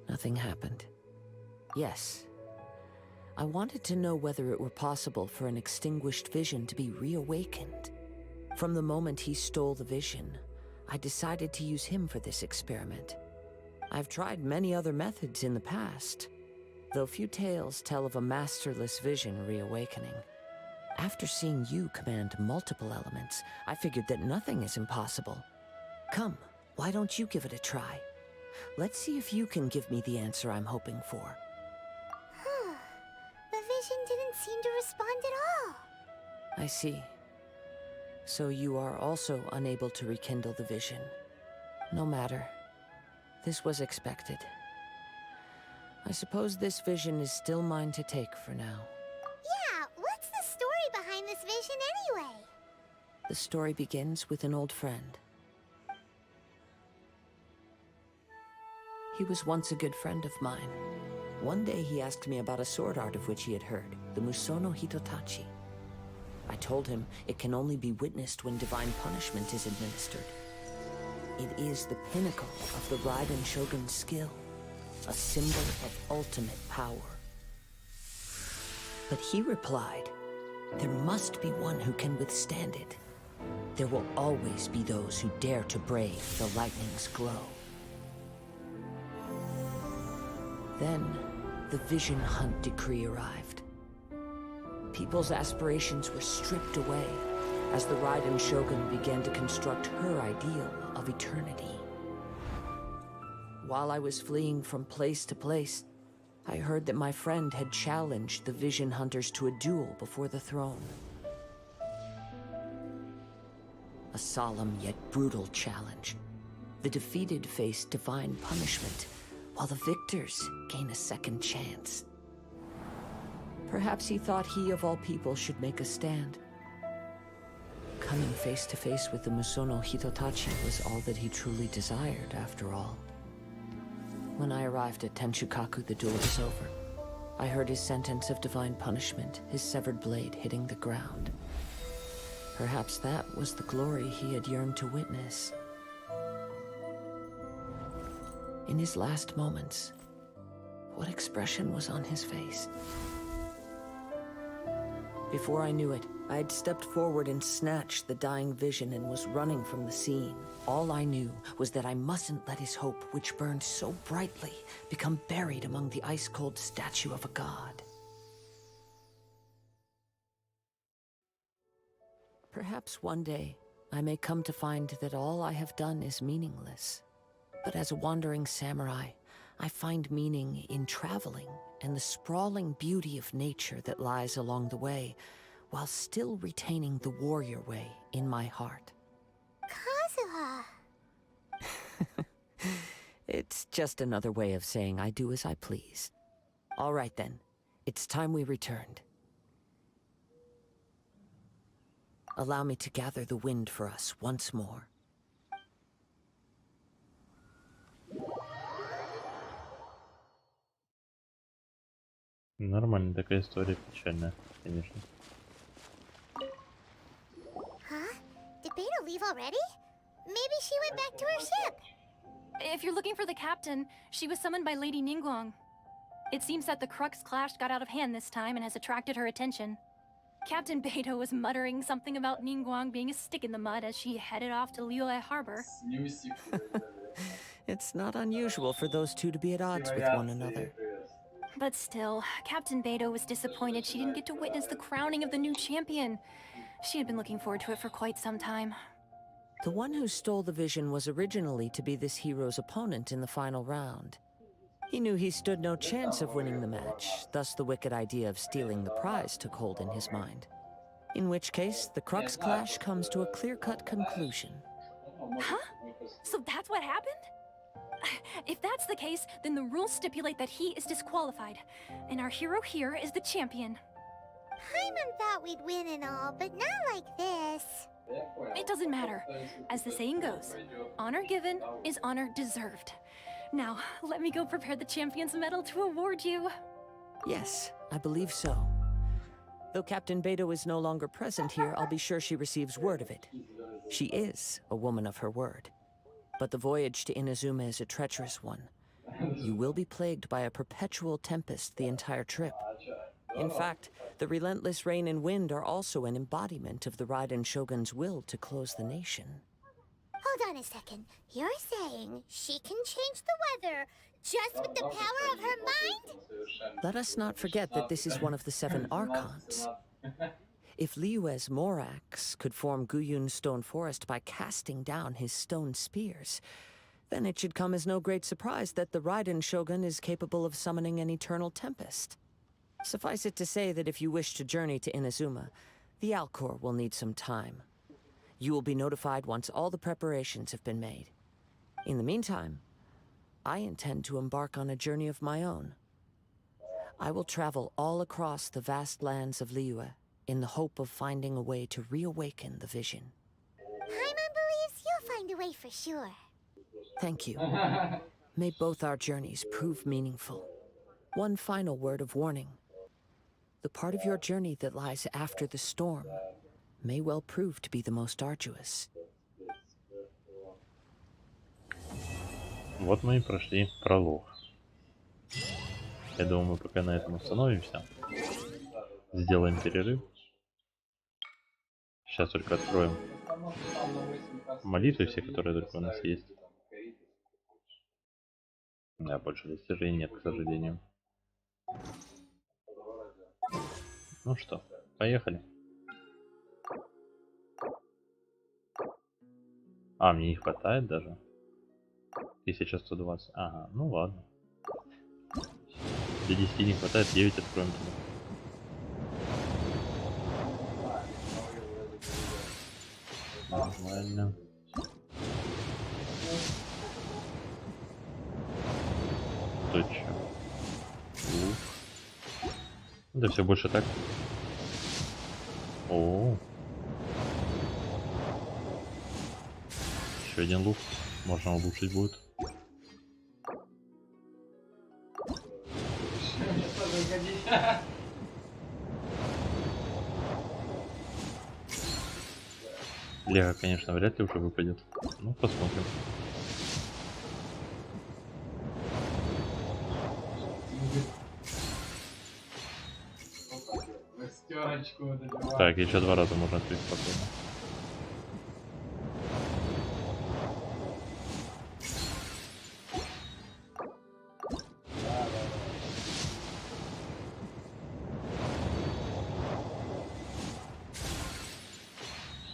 nothing happened. Yes, I wanted to know whether it were possible for an extinguished vision to be reawakened. From the moment he stole the vision, I decided to use him for this experiment. I've tried many other methods in the past, though few tales tell of a masterless vision reawakening. After seeing you command multiple elements, I figured that nothing is impossible. Come, why don't you give it a try? Let's see if you can give me the answer I'm hoping for. The vision didn't seem to respond at all. I see. So you are also unable to rekindle the vision. No matter. This was expected. I suppose this vision is still mine to take for now. Yeah, what's the story behind this vision anyway? The story begins with an old friend. He was once a good friend of mine. One day he asked me about a sword art of which he had heard, the Musono Hitotachi. I told him it can only be witnessed when divine punishment is administered. It is the pinnacle of the Raiden Shogun's skill, a symbol of ultimate power. But he replied, there must be one who can withstand it. There will always be those who dare to brave the lightning's glow. Then, the Vision Hunt decree arrived. People's aspirations were stripped away as the Raiden Shogun began to construct her ideal of eternity. While I was fleeing from place to place, I heard that my friend had challenged the Vision Hunters to a duel before the throne. A solemn yet brutal challenge. The defeated face divine punishment, while the victors gain a second chance. Perhaps he thought he of all people should make a stand. Coming face to face with the Musono Hitotachi was all that he truly desired, after all. When I arrived at Tenshukaku, the duel was over. I heard his sentence of divine punishment, his severed blade hitting the ground. Perhaps that was the glory he had yearned to witness. In his last moments, what expression was on his face? Before I knew it, I had stepped forward and snatched the dying vision and was running from the scene. All I knew was that I mustn't let his hope, which burned so brightly, become buried among the ice-cold statue of a god. Perhaps one day, I may come to find that all I have done is meaningless. But as a wandering samurai, I find meaning in traveling and the sprawling beauty of nature that lies along the way, while still retaining the warrior way in my heart. Kazuha! It's just another way of saying I do as I please. All right then, it's time we returned. Allow me to gather the wind for us once more. Нормально, такая история печальная, конечно. Huh? Did Beta leave already? Maybe she went back to her ship. If you're looking for the captain, she was summoned by Lady Ningguang. It seems that the Crux clash got out of hand this time and has attracted her attention. Captain Beto was muttering something about Ningguang being a stick in the mud as she headed off to Liyue Harbor. It's not unusual for those two to be at odds with one another. But still, Captain Beto was disappointed she didn't get to witness the crowning of the new champion. She had been looking forward to it for quite some time. The one who stole the vision was originally to be this hero's opponent in the final round. He knew he stood no chance of winning the match, thus the wicked idea of stealing the prize took hold in his mind. In which case, the Crux clash comes to a clear-cut conclusion. Huh? So that's what happened? If that's the case, then the rules stipulate that he is disqualified, and our hero here is the champion. Paimon thought we'd win and all, but not like this. It doesn't matter. As the saying goes, honor given is honor deserved. Now, let me go prepare the champion's medal to award you. Yes, I believe so. Though Captain Beto is no longer present here, I'll be sure she receives word of it. She is a woman of her word. But the voyage to Inazuma is a treacherous one. You will be plagued by a perpetual tempest the entire trip. In fact, the relentless rain and wind are also an embodiment of the Raiden Shogun's will to close the nation. Hold on a second. You're saying she can change the weather just with the power of her mind? Let us not forget that this is one of the 7 Archons. If Liyue's Morax could form Guyun's stone forest by casting down his stone spears, then it should come as no great surprise that the Raiden Shogun is capable of summoning an eternal tempest. Suffice it to say that if you wish to journey to Inazuma, the Alcor will need some time. You will be notified once all the preparations have been made. In the meantime, I intend to embark on a journey of my own. I will travel all across the vast lands of Liyue in the hope of finding a way to reawaken the vision. Paimon believes you'll find a way for sure. Thank you. May both our journeys prove meaningful. One final word of warning. The part of your journey that lies after the storm may well prove to be the most arduous. Вот мы и прошли пролог. Я думаю, мы пока на этом остановимся. Сделаем перерыв. Сейчас только откроем молитвы все, которые только у нас есть. Да, больше достижений нет, к сожалению. Ну что, поехали. А, мне не хватает даже. 1120. Ага, ну ладно. До 10 не хватает, 9 откроем туда. Нормально. Точно. Да все больше так. О. Еще один лук. Можно улучшить будет. Лего, конечно, вряд ли уже выпадет. Ну, посмотрим. Так, еще 2 раза можно открыть спокойно.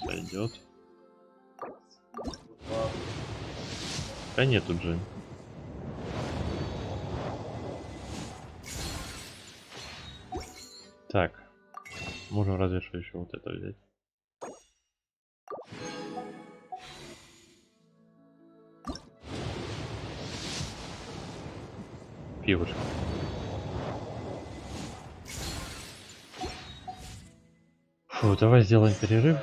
Сойдет. Да нет, тут же. Так. Можем разве что еще вот это взять. Пивушка. Фу, давай сделаем перерыв.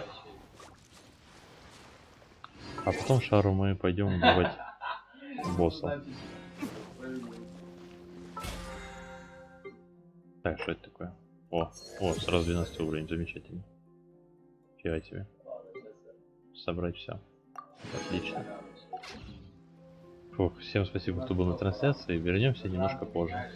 А потом шару мы пойдем убивать босса. Так, что это такое? О, сразу 12 уровень, замечательно. Фига тебе. Собрать все. Отлично. Фух, всем спасибо, кто был на трансляции. Вернемся немножко позже.